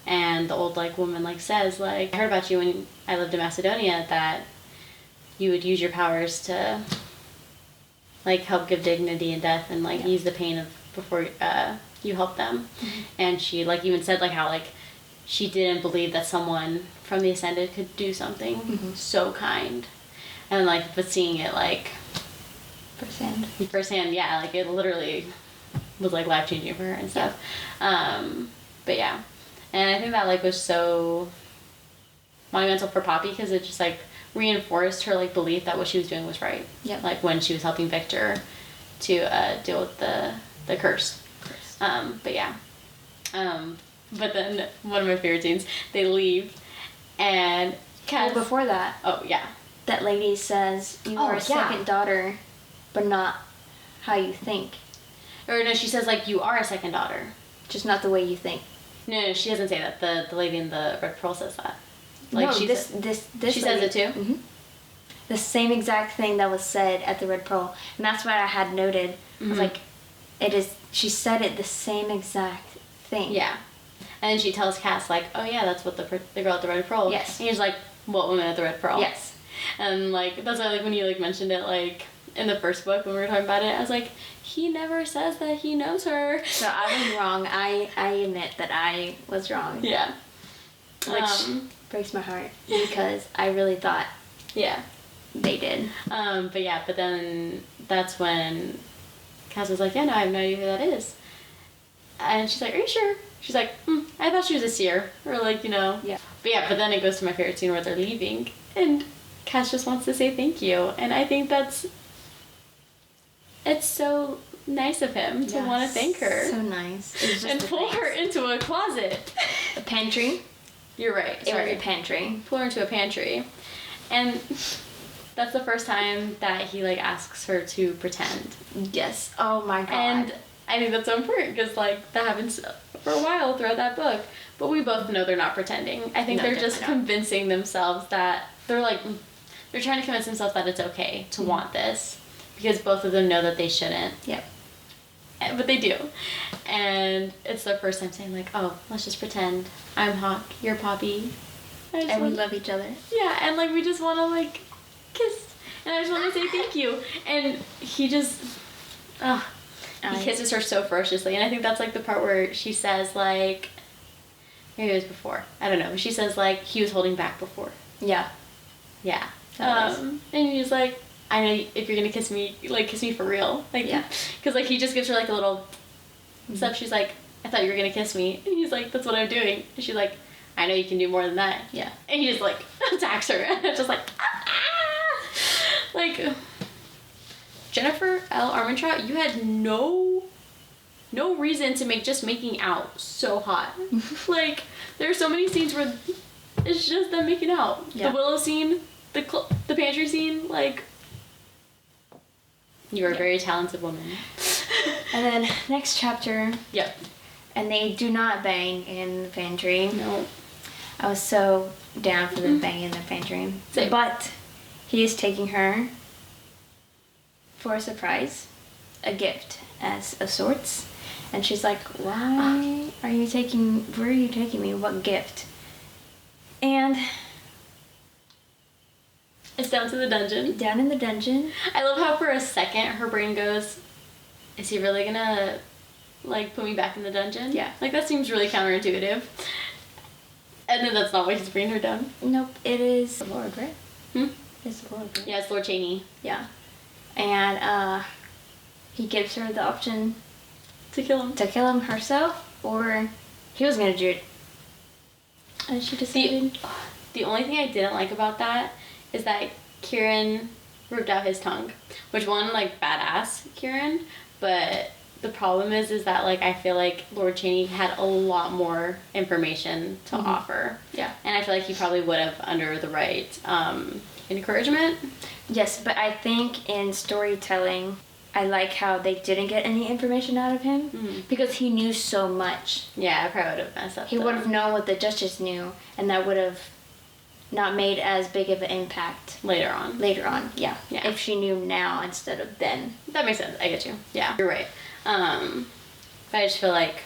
and the old like woman like says like, I heard about you when I lived in Macedonia, that you would use your powers to like help give dignity in death and like ease the pain of before you help them. Mm-hmm. And she like even said like how like she didn't believe that someone from the Ascended could do something so kind, and like but seeing it like firsthand, yeah, like it literally was like life changing for her and stuff. But yeah, and I think that like was so monumental for Poppy because it just like reinforced her like belief that what she was doing was right. Yep. Like when she was helping Victor to deal with the curse. But yeah. But then one of my favorite scenes, they leave, and Cass. Well, before that, Oh yeah. that lady says you are a second daughter, but not how you think. Or no, she says like you are a second daughter. Just not the way you think. No, she doesn't say that. The lady in the red pearl says that. Like no, this she says it too. Mm-hmm. The same exact thing that was said at the red pearl, and that's what I had noted. I was like, it is. She said it the same exact thing. Yeah. And then she tells Cass like, oh yeah, that's what the girl at the red pearl. Yes. And he's like, what woman at the red pearl? Yes. And like that's why like when you like mentioned it like in the first book when we were talking about it, I was like, he never says that he knows her. So I was wrong. I admit that I was wrong. Yeah. Which breaks my heart because I really thought yeah they did. But then that's when Cass was like, yeah, no, I have no idea who that is. And she's like, are you sure? She's like, I thought she was a seer. Or like, you know. Yeah. But then it goes to my favorite scene where they're leaving. And Cass just wants to say thank you. And I think it's so nice of him to want to thank her. So nice. And pull her into a closet. A pantry. You're right. It Sorry. was a pantry. Pull her into a pantry. And that's the first time that he like asks her to pretend. Yes. Oh my god. And I think that's so important because like that happens for a while throughout that book. But we both know they're not pretending. I think they're just convincing themselves that they're trying to convince themselves that it's okay to want this because both of them know that they shouldn't. Yep. But they do. And it's their first time saying like, oh, let's just pretend I'm Hawk, you're Poppy. And we love each other. Yeah, and like we just want to like kiss. And I just want to say thank you. And he just, he kisses her so ferociously. And I think that's like the part where she says like, maybe it was before. I don't know. But she says like, he was holding back before. Yeah. Yeah. And he's like, I know if you're gonna kiss me, like kiss me for real. Like, yeah. Because like he just gives her like a little stuff. She's like, I thought you were gonna kiss me. And he's like, that's what I'm doing. And she's like, I know you can do more than that. Yeah. And he just like attacks her. And it's just like, like Jennifer L. Armentrout, you had no reason to making out so hot. Like there are so many scenes where it's just them making out. Yeah. The Willow scene, the pantry scene, like you are a very talented woman. And then next chapter. Yep. And they do not bang in the pantry. No. I was so down for the bang in the pantry. Same. But he is taking her for a surprise, a gift as of sorts. And she's like, where are you taking me? What gift? And it's down to the dungeon. Down in the dungeon. I love how for a second her brain goes, is he really gonna like put me back in the dungeon? Yeah. Like that seems really counterintuitive. And then that's not why he's bringing her down. Nope, it is the Lord, right? It's the Lord, right? Yeah, it's Lord Cheney. Yeah. And he gives her the option to kill him herself, or he was gonna do it. And she decided. The only thing I didn't like about that is that Kieran ripped out his tongue, which one like badass Kieran, but the problem is that, like, I feel like Lord Cheney had a lot more information to offer. Yeah. And I feel like he probably would have under the right encouragement. Yes, but I think in storytelling, I like how they didn't get any information out of him because he knew so much. Yeah, I probably would have messed up. He would have known what the Duchess knew, and that would have not made as big of an impact later on. Yeah. If she knew now instead of then. That makes sense. I get you. Yeah, you're right. But I just feel like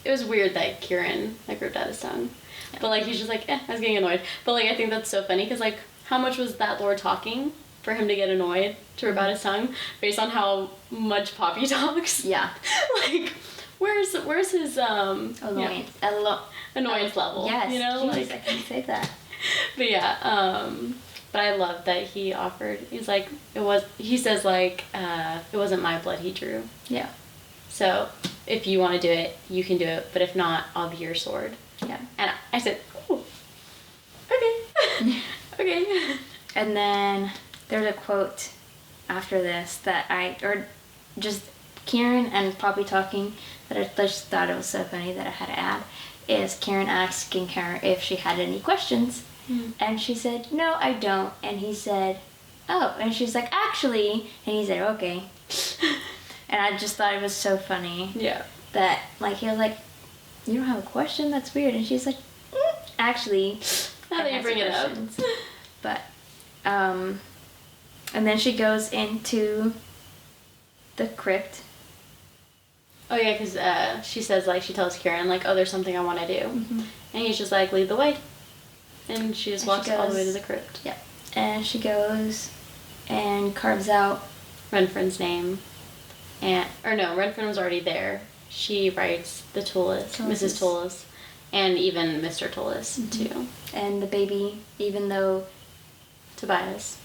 it was weird that Kieran like ripped out his tongue. Yeah. But like he's just like, I was getting annoyed. But like I think that's so funny because like how much was that Lord talking for him to get annoyed to rip out his tongue based on how much Poppy talks? Yeah. Like where's his annoyance annoyance level? Yes. You know, Jeez, like I can't say that. But yeah, but I love that he offered. He's like, he says like, it wasn't my blood he drew. Yeah. So if you want to do it, you can do it. But if not, I'll be your sword. Yeah. And I said, oh, okay, okay. And then there's a quote after this that just Kieran and Poppy talking that I just thought it was so funny that I had to add, is Kieran asking her if she had any questions. And she said, no, I don't. And he said, oh. And she's like, actually. And he said, okay. And I just thought it was so funny. Yeah. That, like, he was like, you don't have a question? That's weird. And she's like, actually. Now that you bring it up. But, and then she goes into the crypt. Oh, yeah, because she says, like, she tells Kieran, like, oh, there's something I want to do. And he's just like, lead the way. And she just walks all the way to the crypt. Yeah. And she goes and carves out Renfrew's name. Renfrew was already there. She writes the Tullis, Mrs. Tullis, and even Mr. Tullis, too. And the baby, even though Tobias.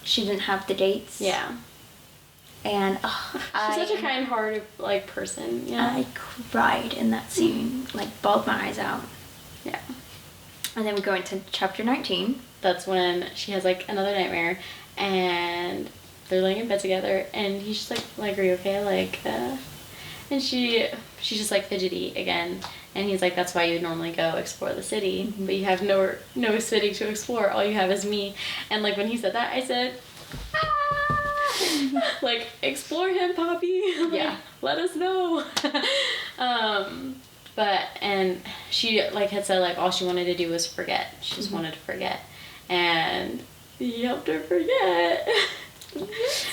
She didn't have the dates. Yeah. And she's such a kind-hearted like person. Yeah. I cried in that scene, like bawled my eyes out. Yeah. And then we go into chapter 19. That's when she has like another nightmare, and they're laying in bed together, and he's just like, are you okay? Like, and she's just like fidgety again, and he's like, that's why you normally go explore the city, but you have no city to explore. All you have is me. And like when he said that, I said, ah! Like, explore him, Poppy. Like, yeah. Let us know. And she like had said like all she wanted to do was forget. She just wanted to forget, and he helped her forget.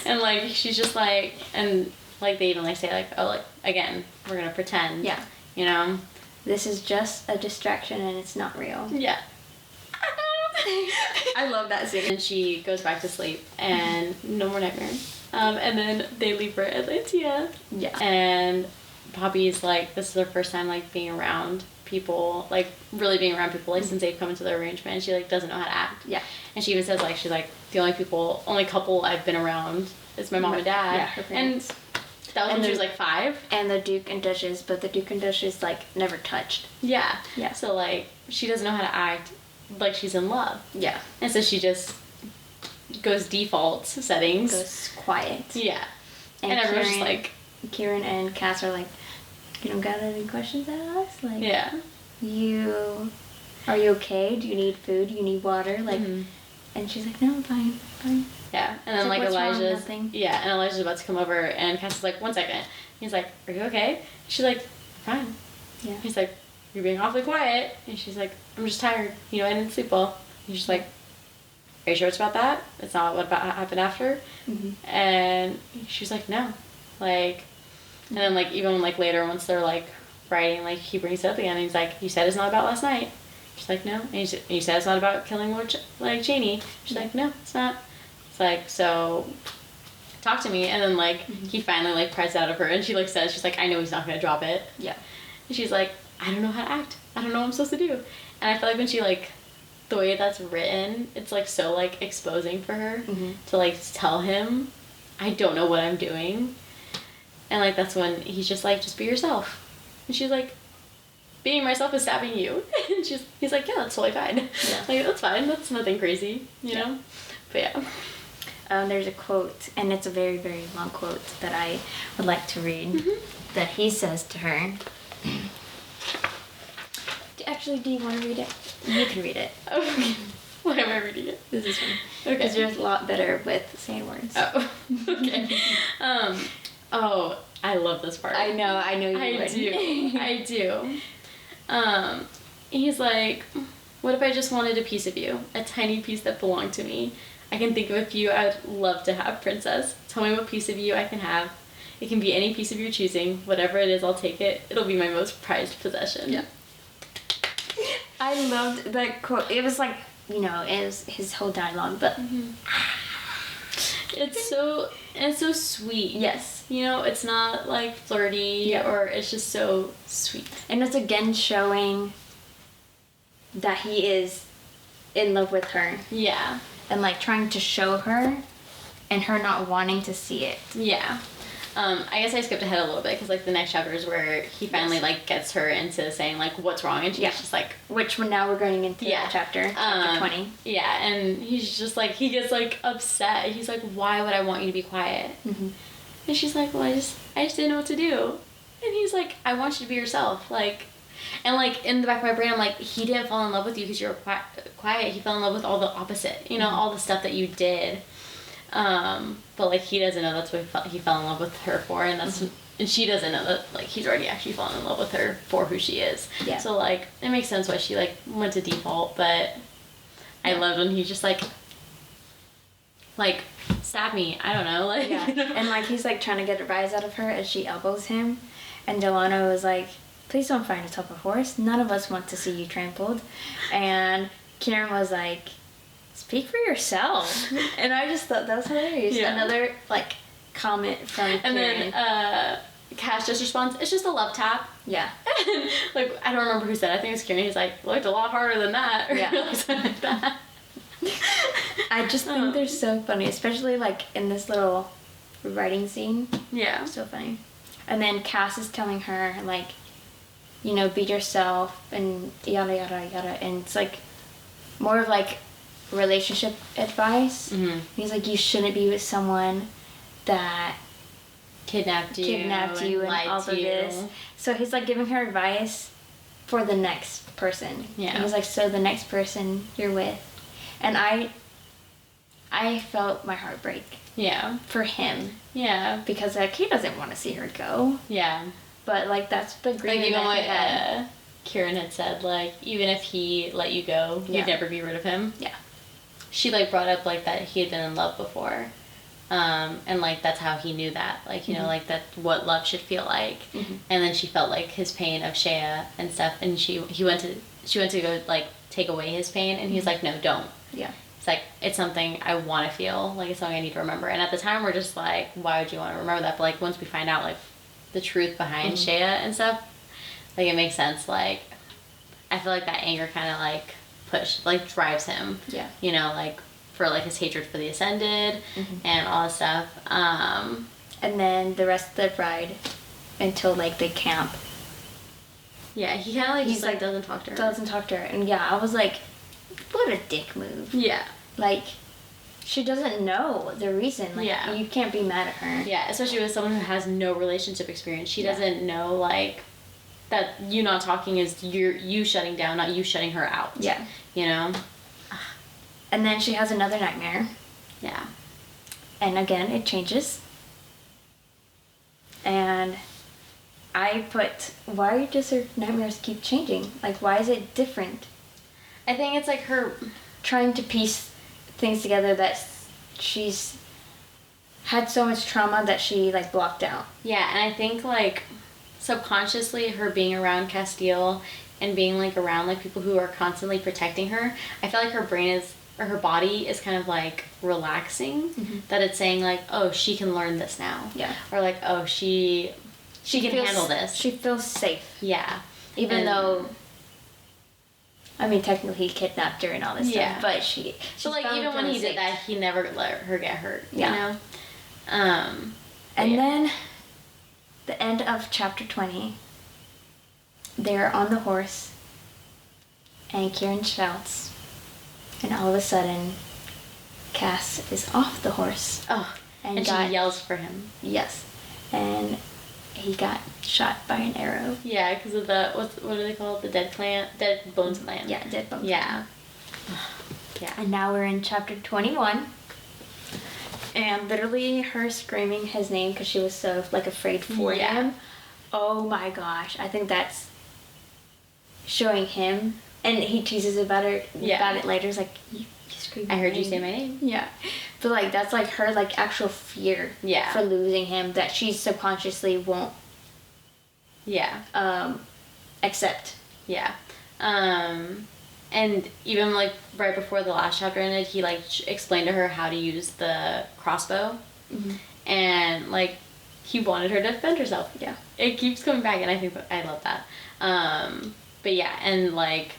And like she's just like, and like they even like say like, oh, like again we're gonna pretend. Yeah. You know. This is just a distraction and it's not real. Yeah. I love that scene. And she goes back to sleep and no more nightmares. And then they leave for Atlantia. Yeah. And Poppy's like, this is her first time like being around people, like really being around people, like since they've come into the arrangement. And she like doesn't know how to act. Yeah. And she even says like, she's like, the only couple I've been around is my mom and dad. Yeah, her parents. And that was when she was like 5. And the Duke and Duchess, but the Duke and Duchess like never touched. Yeah. Yeah. So like she doesn't know how to act like she's in love. Yeah. And so she just goes default settings. Goes quiet. Yeah. And everyone's just like... Kieran and Cass are like, you don't got any questions at us? Like, yeah. Are you okay? Do you need food? Do you need water? Like, and she's like, no, I'm fine. Yeah. And then like Elijah's... Yeah, and Elijah's about to come over and Cass is like, 1 second. He's like, are you okay? She's like, fine. Yeah. He's like, you're being awfully quiet. And she's like, I'm just tired. You know, I didn't sleep well. He's just like, are you sure it's about that? It's not what happened after? And she's like, no. Like, and then like even like later once they're like writing, like he brings it up again and he's like, you said it's not about last night. She's like, no. And you said it's not about killing Lord Cheney. She's like, no, it's not. It's like, so talk to me. And then like he finally like pries out of her and she like says, she's like, I know he's not gonna drop it. Yeah. And she's like, I don't know how to act. I don't know what I'm supposed to do. And I feel like when she like, the way that's written, it's like so like exposing for her to like tell him, I don't know what I'm doing. And like that's when he's just like, just be yourself. And she's like, being myself is stabbing you. And he's like, yeah, that's totally fine. Yeah. Like, that's fine. That's nothing crazy, you know? But there's a quote, and it's a very, very long quote that I would like to read, that he says to her. Actually, do you want to read it? You can read it. Okay. Why am I reading it? This is fun. Okay. Because you're a lot better with saying words. Oh, okay. Oh, I love this part. I know you would. I do. He's like, what if I just wanted a piece of you? A tiny piece that belonged to me. I can think of a few I would love to have, princess. Tell me what piece of you I can have. It can be any piece of your choosing. Whatever it is, I'll take it. It'll be my most prized possession. Yeah. I loved that quote. It was like, it was his whole dialogue, but it's so sweet. Yes. It's not like flirty or it's just so sweet. And it's again showing that he is in love with her. Yeah. And like trying to show her and her not wanting to see it. Yeah. I guess I skipped ahead a little bit because like the next chapter is where he finally like gets her into saying like what's wrong, and she's just like, which now we're going into that chapter 20. Yeah, and he's just like, he gets like upset. He's like, why would I want you to be quiet? Mm-hmm. And she's like, well, I just didn't know what to do. And he's like, I want you to be yourself, like. And like in the back of my brain, I'm like, he didn't fall in love with you because you were quiet. He fell in love with all the opposite, all the stuff that you did. But like he doesn't know that's what he fell in love with her for, and that's and she doesn't know that like he's already actually fallen in love with her for who she is. Yeah. So like it makes sense why she like went to default, but I loved when he just like stab me. I don't know, like and like he's like trying to get a rise out of her as she elbows him, and Delano was like, please don't fight atop a horse. None of us want to see you trampled. And Kieran was like, speak for yourself. And I just thought that was hilarious. Yeah. Another like comment from Kieran. And then Cass just responds, it's just a love tap. Yeah. Like I don't remember who said it. I think it was Kieran. He's like, looked a lot harder than that. Or something like that. I just think they're so funny, especially like in this little writing scene. Yeah. So funny. And then Cass is telling her like, be yourself and yada yada yada, and it's like more of like relationship advice. Mm-hmm. He's like, you shouldn't be with someone that kidnapped you and all of this. So he's like giving her advice for the next person. Yeah. And he's like, so the next person you're with, and I felt my heart break. Yeah. For him. Yeah. Because like he doesn't want to see her go. Yeah. But like that's the agreement like even what Kieran had said, like even if he let you go, you'd never be rid of him. Yeah. She like brought up like that he had been in love before, and like that's how he knew that, like like that what love should feel like, and then she felt like his pain of Shea and stuff, and she went to go like take away his pain, and he's like, no, don't. Yeah. It's like, it's something I want to feel, like it's something I need to remember, and at the time we're just like, why would you want to remember that? But like once we find out like the truth behind Shea and stuff, like it makes sense. Like I feel like that anger kind of like drives him. Yeah. Like for like his hatred for the Ascended and all that stuff. And then the rest of the ride until like they camp. Yeah, he kind of like he's like doesn't talk to her. And yeah, I was like, what a dick move. Yeah. Like she doesn't know the reason. Like, you can't be mad at her. Yeah, especially with someone who has no relationship experience. She doesn't know, like, that you not talking is you shutting down, not you shutting her out. Yeah. And then she has another nightmare. Yeah. And again, it changes. And I put, why does her nightmares keep changing? Like, why is it different? I think it's like her trying to piece things together that she's had so much trauma that she like blocked out. Yeah, and I think like subconsciously her being around Casteel and being like around like people who are constantly protecting her, I feel like her brain is or her body is kind of like relaxing, that it's saying like, oh, she can learn this now. Yeah. Or like, oh, she can handle this. She feels safe. Yeah. Even though I mean, technically he kidnapped her and all this stuff, but she like even when he did that, he never let her get hurt. You know. And then the end of chapter 20. They're on the horse, and Kieran shouts, and all of a sudden, Cass is off the horse. Oh, and she yells for him. Yes. And he got shot by an arrow. Yeah, because of the, what are they called? The dead bones clan. Yeah, dead bones. Yeah. Yeah. And now we're in chapter 21. And literally her screaming his name because she was so, like, afraid for him. Oh my gosh. I think that's showing him. And he teases about it later. He's like, you screamed I heard you say my name. Yeah. But, like, that's, like, her, like, actual fear for losing him that she subconsciously won't accept. Yeah. And even, like, right before the last chapter ended, he, like, explained to her how to use the crossbow. Mm-hmm. And, like, he wanted her to defend herself. Yeah. It keeps coming back, and I think I love that. But, yeah, and, like,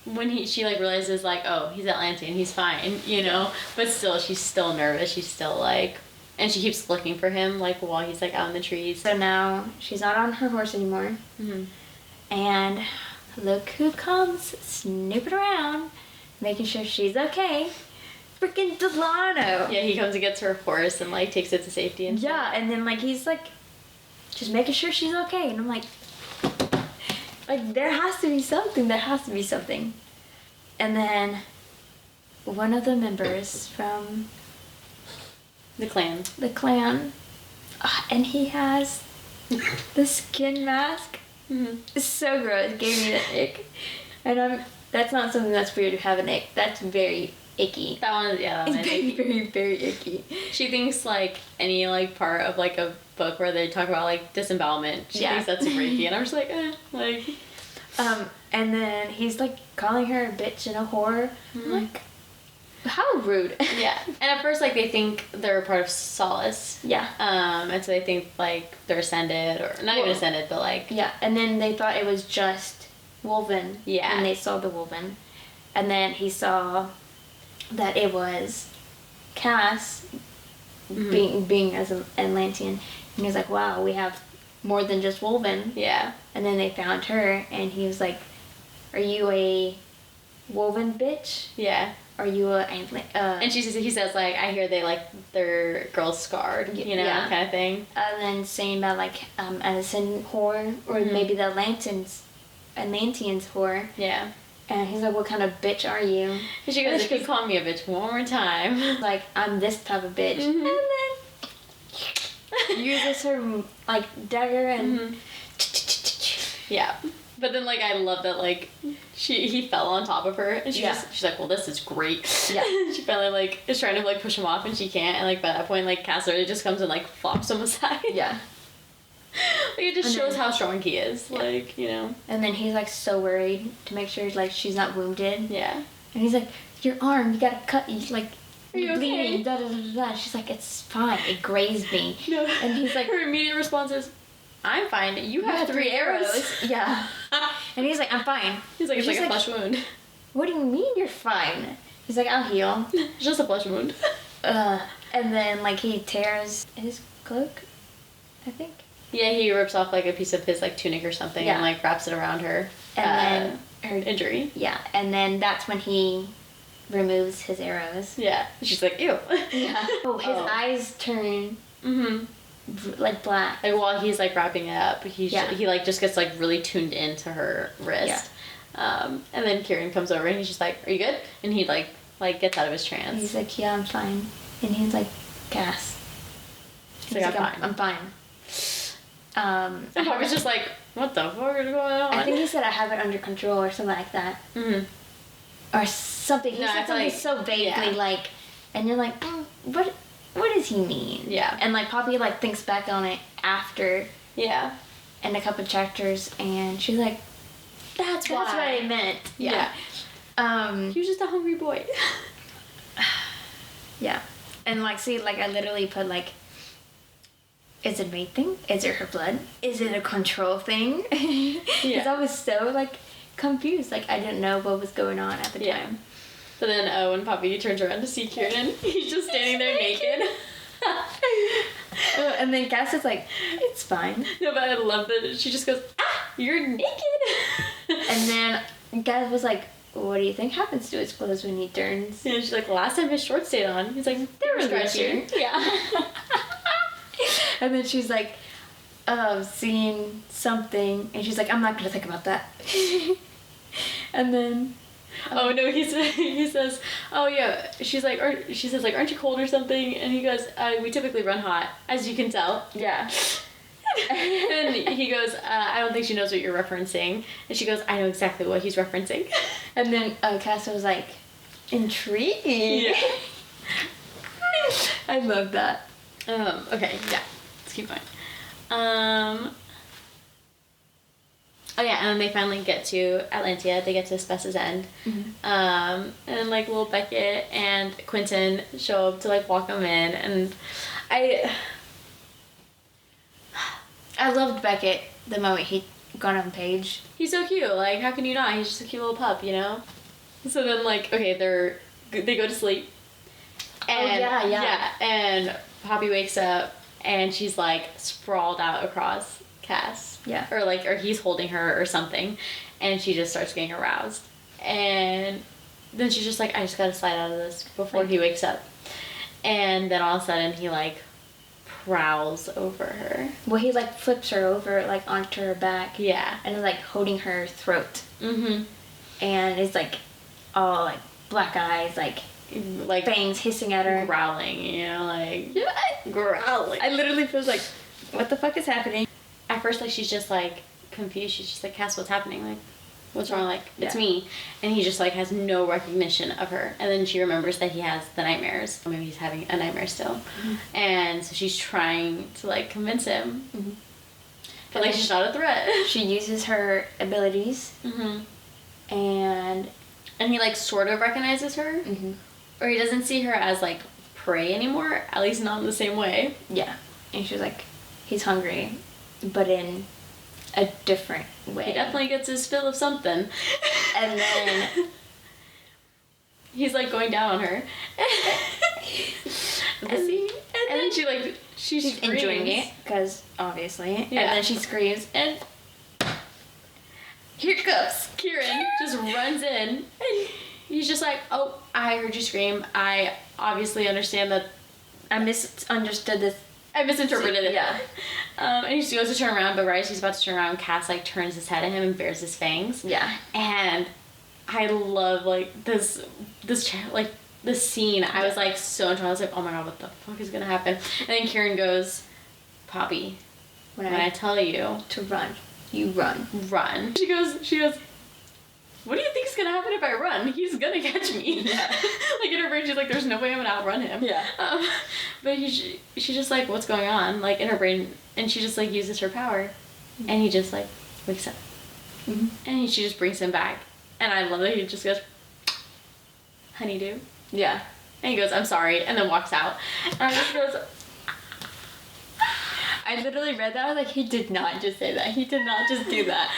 when she, like, realizes, like, oh, he's Atlantean, he's fine, you know? But still, she's still nervous. She's still, like... And she keeps looking for him, like, while he's, like, out in the trees. So now, she's not on her horse anymore. Mm-hmm. And... look who comes snooping around, making sure she's okay. Freaking Delano. Yeah, he comes and gets her horse and, like, takes it to safety and stuff. Yeah, and then, like, he's, like, just making sure she's okay. And I'm like, there has to be something. There has to be something. And then one of the members from the clan. And he has the skin mask. Mm-hmm. It's so gross. It gave me the ick. And that's not something that's weird to have an ick. That's very icky. That one, yeah, that one is very, very, very icky. She thinks, like, any, like, part of, like, a book where they talk about, like, disembowelment, she thinks that's super icky. And I'm just like, like... And then he's, like, calling her a bitch and a whore. Mm-hmm. I'm like, how rude. Yeah. And at first, like, they think they're a part of Solace. Yeah. And so they think, like, they're ascended, or not even ascended, but, like... Yeah, and then they thought it was just Wolven. Yeah. And they saw the Wolven. And then he saw that it was Cass being as an Atlantean. And he was like, wow, we have more than just Wolven. Yeah. And then they found her, and he was like, are you a Wolven bitch? Yeah. Are you a... and he says, like, I hear they, like, their girls scarred, you know, kind of thing. And then saying about, like, an ascendant whore, or maybe the Atlanteans whore. Yeah. And he's like, what kind of bitch are you? And she goes, if you call me a bitch one more time. Like, I'm this type of bitch. Mm-hmm. And then uses her, like, dagger and... Yeah. But then, like, I love that, like, he fell on top of her, and she's like, well, this is great. Yeah. She finally, like, is trying to, like, push him off, and she can't, and, like, by that point, like, Cass really just comes and, like, flops him aside. Yeah. Like, it just shows how strong he is, like, you know. And then he's, like, so worried to make sure, like, she's not wounded. Yeah. And he's like, your arm, you gotta cut, like... Are you bleeding, da-da-da-da-da. She's like, it's fine, it grazed me. No. And he's like... Her immediate response is, I'm fine. You have 3 arrows. Yeah. And he's like, I'm fine. He's like, it's like a flesh wound. What do you mean you're fine? He's like, I'll heal. It's just a flesh wound. And then, like, he tears his cloak, I think. Yeah, he rips off, like, a piece of his, like, tunic or something and, like, wraps it around her. And then... her injury. Yeah. And then that's when he removes his arrows. Yeah. She's like, ew. Yeah. Oh, his eyes turn... Mm-hmm. Like black. Like while he's like wrapping it up, he like just gets like really tuned into her wrist. Yeah. And then Kieran comes over and he's just like, "Are you good?" And he like gets out of his trance. He's like, "Yeah, I'm fine." And he's like, "Cass." He's like, I'm fine. And Poppy's just like, "What the fuck is going on?" I think he said, "I have it under control" or something like that. Mm-hmm. Or something. He said something so vaguely like, and you're like, what does he mean? Yeah. And, like, Poppy, like, thinks back on it after. Yeah. And a couple chapters, and she's like, that's what I meant. Yeah. He was just a hungry boy. Yeah. And, like, see, like, I literally put, like, is it a maid thing? Is it her blood? Is it a control thing? Because I was so, like, confused. Like, I didn't know what was going on at the time. But then when Poppy turns around to see Kieran, he's just standing there naked. And then Cass is like, it's fine. No, but I love that she just goes, you're naked. And then Cass was like, what do you think happens to his clothes when he turns? And she's like, last time his shorts stayed on. He's like, they were scratchy. Yeah. And then she's like, seeing something, and she's like, I'm not gonna think about that. And then, oh no, he says, oh yeah, she says like, aren't you cold or something? And he goes, we typically run hot, as you can tell. yeah. And he goes, I don't think she knows what you're referencing. And she goes, I know exactly what he's referencing. And then Cassie was like, intriguing. Yeah. I love that. Okay, yeah. Let's keep going. Oh yeah, and then they finally get to Atlantia. They get to Spess's End. Mm-hmm. And like little Beckett and Quentin show up to like walk them in, and I loved Beckett the moment he got on page. he's so cute. Like, how can you not? He's just a cute little pup, you know? So then like, okay, they go to sleep. And yeah, and Poppy wakes up and she's like sprawled out across Cass. Yeah. Or he's holding her or something, and she just starts getting aroused. And then she's just like, I just gotta slide out of this before he wakes up. And then all of a sudden he like prowls over her. Well, he like flips her over like onto her back. Yeah. And is like holding her throat. Mm-hmm. And it's like all like black eyes, like fangs hissing at her. Growling, you know, like growling. I literally was like, what the fuck is happening? At first, like, she's just like confused. She's just like, Cass, what's happening? Like, what's wrong? Like, it's me. And he just like has no recognition of her. And then she remembers that he has the nightmares. Maybe he's having a nightmare still. Mm-hmm. And so she's trying to like convince him. Mm-hmm. But like, she's not a threat. She uses her abilities. Mm-hmm. And he like sort of recognizes her. Mm-hmm. Or he doesn't see her as like prey anymore. At least not in the same way. Yeah. And she's like, he's hungry, but in a different way. He definitely gets his fill of something. And then he's like going down on her. and then she like she's enjoying it because obviously. Yeah. And then she screams and here comes Kieran. Just runs in and he's just like, oh, I heard you scream. I obviously understand that I misunderstood this. I misinterpreted it. Yeah. And he just goes to turn around, but right as he's about to turn around, Cass like turns his head at him and bares his fangs. Yeah. And I love like this scene. I was like so enjoying. I was like, oh my god, what the fuck is gonna happen? And then Kieran goes, Poppy, when I tell you to run, you run. Run. She goes, what do you think is gonna happen if I run? He's gonna catch me. Yeah. Like in her brain, she's like, there's no way I'm gonna outrun him. Yeah. But she's just like, what's going on? Like in her brain, and she just like uses her power, and he just like wakes up, and she just brings him back, and I love that he just goes, honeydew. Yeah. And he goes, I'm sorry, and then walks out. And I just goes. I literally read that. I was like, he did not just say that. He did not just do that.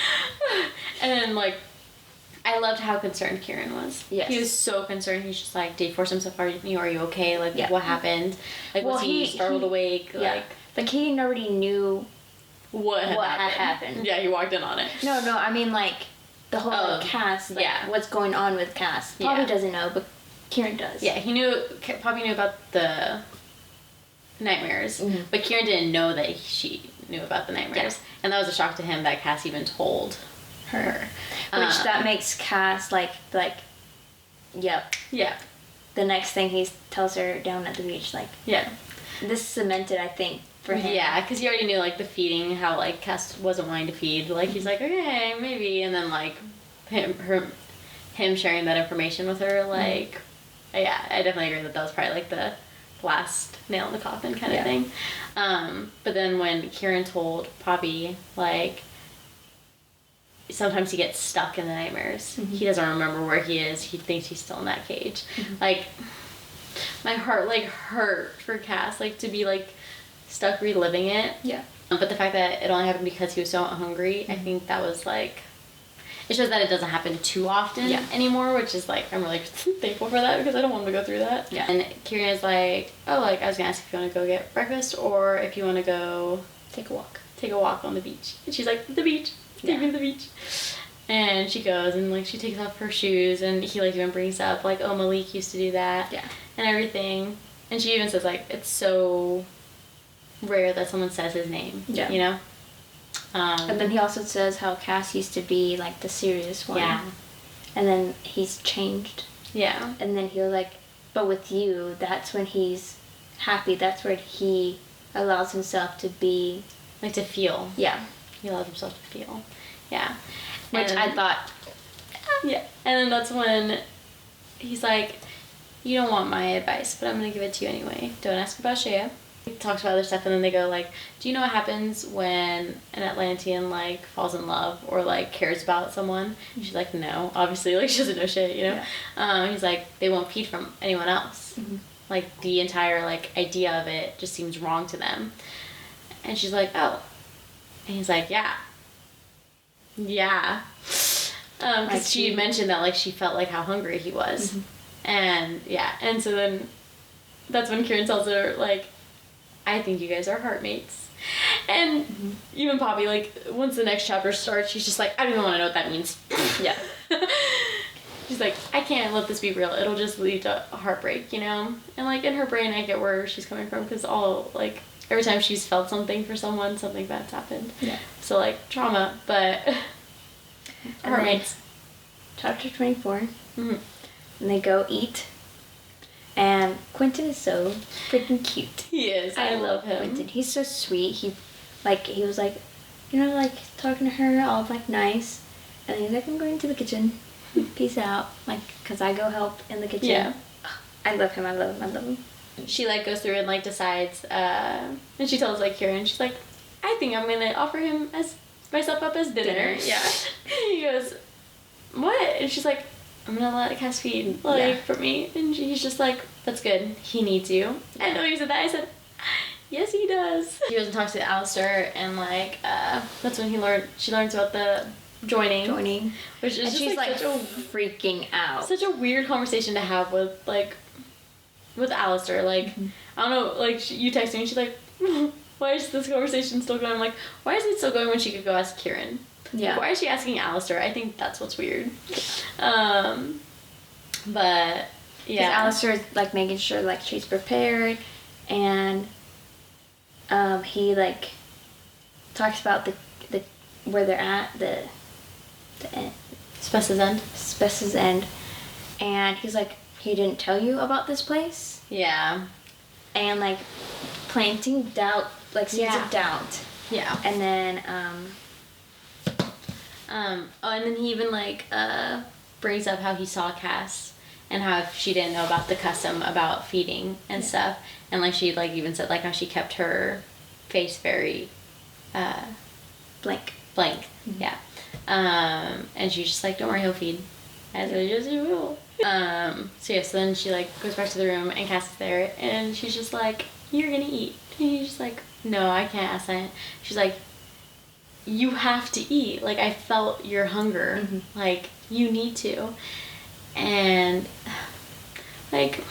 And then like. I loved how concerned Kieran was. Yes. He was so concerned. He's just like, did he force himself? Are you okay? Like, what happened? Like, was he startled awake? Yeah. Like, he already knew what had happened. Yeah, he walked in on it. No, I mean, like, the whole cast. Like, what's going on with Cass. Poppy doesn't know, but Kieran does. Yeah, Poppy knew about the nightmares, but Kieran didn't know that she knew about the nightmares. Yeah. And that was a shock to him that Cass even told her. Which that makes Cass like, yep. Yeah. The next thing he tells her down at the beach, like, yeah. This cemented, I think, for him. Yeah, because he already knew, like, the feeding, how, like, Cass wasn't wanting to feed. Like, he's like, okay, maybe. And then, like, him sharing that information with her, like, yeah, I definitely agree that was probably, like, the last nail in the coffin kind of thing. But then when Kieran told Poppy, like, sometimes he gets stuck in the nightmares. He doesn't remember where he is. He thinks he's still in that cage. Like, my heart, like, hurt for Cass, like, to be, like, stuck reliving it. Yeah. But the fact that it only happened because he was so hungry, I think that was, like, it shows that it doesn't happen too often anymore, which is, like, I'm really thankful for that because I don't want to go through that. Yeah. And Kieran is like, oh, like, I was going to ask if you want to go get breakfast or if you want to go take a walk on the beach. And she's like, the beach. Take me to the beach. And she goes and like she takes off her shoes and he like even brings up like, oh, Malik used to do that. Yeah. And everything. And she even says like it's so rare that someone says his name. Yeah. You know? And then he also says how Cass used to be like the serious one. Yeah. And then he's changed. Yeah. And then he was like, but with you, that's when he's happy. That's where he allows himself to be. Like to feel. Yeah. He allows himself to feel. Yeah. Which and, I thought. Yeah. And then that's when he's like, you don't want my advice, but I'm going to give it to you anyway. Don't ask about Shea. He talks about other stuff and then they go like, do you know what happens when an Atlantean like falls in love or like cares about someone? And she's like, no. Obviously, like she doesn't know shit, you know? Yeah. He's like, they won't feed from anyone else. Mm-hmm. Like the entire like idea of it just seems wrong to them. And she's like, oh. And he's like, yeah. Yeah. Because like she mentioned that like she felt like how hungry he was. Mm-hmm. And yeah. And so then that's when Kieran tells her like, I think you guys are heartmates. And even Poppy, like, once the next chapter starts, she's just like, I don't even want to know what that means. Yeah. She's like, I can't let this be real. It'll just lead to heartbreak, you know? And, like, in her brain, I get where she's coming from because every time she's felt something for someone, something bad's happened. Yeah. So, like, trauma, but heartmates. Chapter 24. Mm-hmm. And they go eat. And Quentin is so freaking cute. He is. I love him. Quentin. He's so sweet. He was like, you know, like talking to her all like nice. And then he's like, I'm going to the kitchen. Peace out. Like, because I go help in the kitchen. Yeah. I love him. I love him. I love him. She like goes through and like decides, and she tells like Kieran, she's like, I think I'm going to offer him myself up as dinner. Yeah. And he goes, what? And she's like, I'm gonna let Cass feed, for me. And he's just like, that's good. He needs you. Yeah. And when he said that, I said, yes, he does. He goes and talks to Alistair, and like, that's when she learns about the joining. Which is and just she's like such a freaking out. Such a weird conversation to have with Alistair. Like, I don't know, like, you text me and she's like, why is this conversation still going? I'm like, why is it still going when she could go ask Kieran? Yeah. Like, why is she asking Alistair? I think that's what's weird. But yeah. Alistair's like making sure like she's prepared, and he like talks about the where they're at the end. Spess's End, and he's like, he didn't tell you about this place. Yeah. And like planting doubt, like seeds of doubt. Yeah. And then and then he even like brings up how he saw Cass and how if she didn't know about the custom about feeding and stuff, and like she like even said like how she kept her face very blank. Mm-hmm. Yeah. And she's just like, don't worry, he'll feed as it is you will. So then she like goes back to the room and Cass is there and she's just like, you're gonna eat. And he's just like, no, I can't ask that. She's like, you have to eat. Like, I felt your hunger. Mm-hmm. Like, you need to. And, like,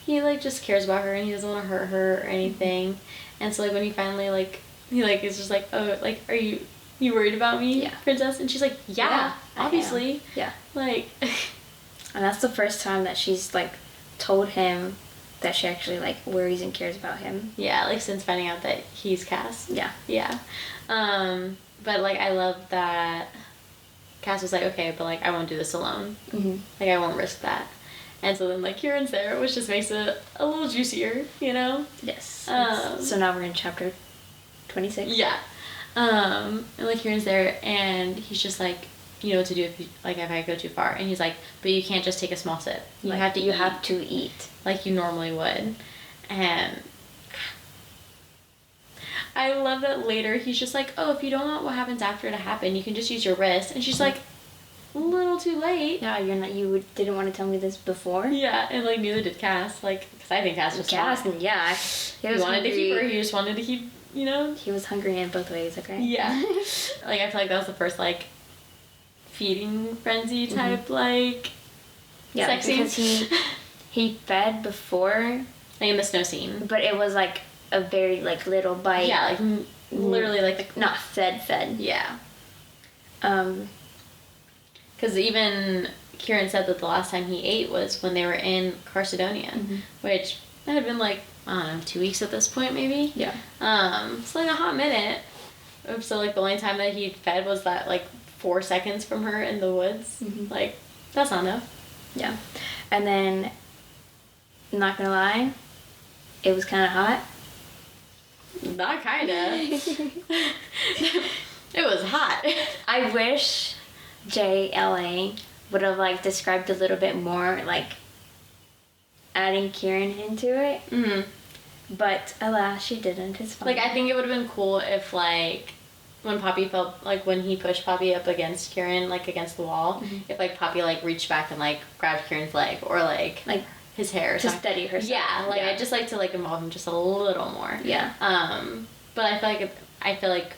he, like, just cares about her and he doesn't want to hurt her or anything. And so, like, when he finally, like, he, like, is just like, oh, like, are you worried about me, princess? And she's like, yeah obviously. Yeah. Like. And that's the first time that she's, like, told him that she actually, like, worries and cares about him. Yeah, like, since finding out that he's Cass. Yeah. Yeah. But, like, I love that Cass was like, okay, but, like, I won't do this alone. Mm-hmm. Like, I won't risk that. And so then, like, Kieran's there, which just makes it a little juicier, you know? Yes. So now we're in chapter 26? Yeah. And, like, Kieran's there, and he's just like, you know what to do if I go too far. And he's like, but you can't just take a small sip. You have to eat. Like you normally would. And I love that later he's just like, oh, if you don't want what happens after to happen, you can just use your wrist. And she's like, a little too late. Yeah, didn't want to tell me this before. Yeah, and like neither did Cass. Like, because I think Cass was and yeah, he wanted to keep her. He just wanted to keep, you know. He was hungry in both ways. Okay. Yeah. Like I feel like that was the first like feeding frenzy type like sex scene. Because he fed before, like in the snow scene, but it was like a very like little bite. Yeah, like literally like not fed. Yeah. Because even Kieran said that the last time he ate was when they were in Carcedonia, which had been like, I don't know, 2 weeks at this point, maybe? Yeah. It's like a hot minute. So, like, the only time that he fed was that, like, 4 seconds from her in the woods. Like, that's not enough. Yeah. And then, not gonna lie, it was kind of hot. Not kinda. It was hot. I wish JLA would have, like, described a little bit more, like, adding Kieran into it. But alas, she didn't. It's fine. Like, I think it would have been cool if, like, when Poppy felt, like, when he pushed Poppy up against Kieran, like, against the wall, if, like, Poppy, like, reached back and, like, grabbed Kieran's leg, or, like his hair or to something. steady herself. Yeah, like, I'd just like to, like, involve him just a little more. Yeah. But I feel like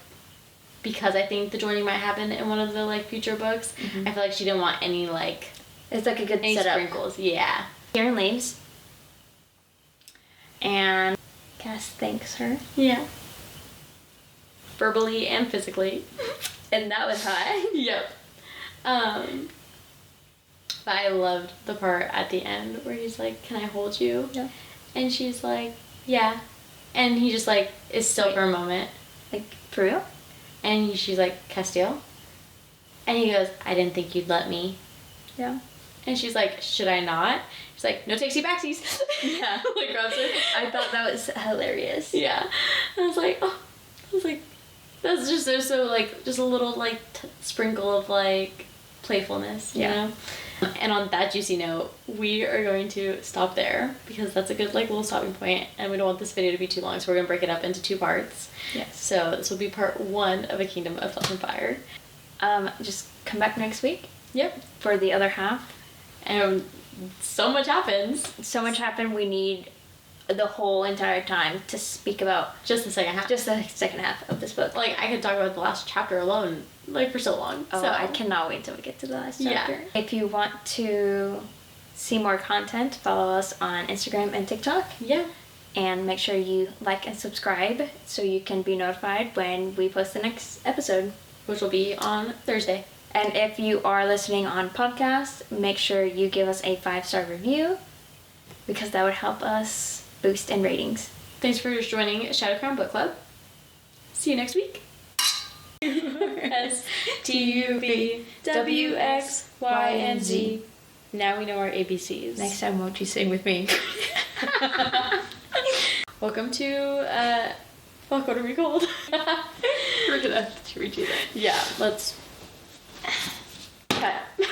because I think the joining might happen in one of the, like, future books, I feel like she didn't want any, like... It's, like, a good setup. Sprinkles, yeah. Kieran leaves. And Cass thanks her. Yeah. Verbally and physically. And that was hot. Yep. But I loved the part at the end where he's like, "Can I hold you?" Yeah. And she's like, "Yeah." And he just, like, is still for a moment. Like, for real? And she's like, "Casteel?" And he goes, "I didn't think you'd let me." Yeah. And she's like, "Should I not?" She's like, "No takesy backsies." Yeah. Like, grabs her. I thought that was hilarious. Yeah. I was like, that's just so like, just a little, like, sprinkle of, like, playfulness, you know? And on that juicy note, we are going to stop there because that's a good, like, little stopping point, and we don't want this video to be too long, so we're going to break it up into 2 parts. Yes. So this will be part 1 of A Kingdom of Flesh and Fire. Just come back next week. Yep. For the other half. And so much happens. So much happened. We need the whole entire time to speak about just the second half. Just the second half of this book. Like, I could talk about the last chapter alone, like, for so long. Oh, so I cannot wait till we get to the last chapter. Yeah. If you want to see more content, follow us on Instagram and TikTok. Yeah. And make sure you like and subscribe so you can be notified when we post the next episode. Which will be on Thursday. And if you are listening on podcast, make sure you give us a 5-star review because that would help us boost in ratings. Thanks for joining Shadow Crown Book Club. See you next week. STUVWXYNZ. Now we know our ABCs. Next time, won't you sing with me? Welcome to, fuck, what are we called? We're gonna have to redo that. Yeah, let's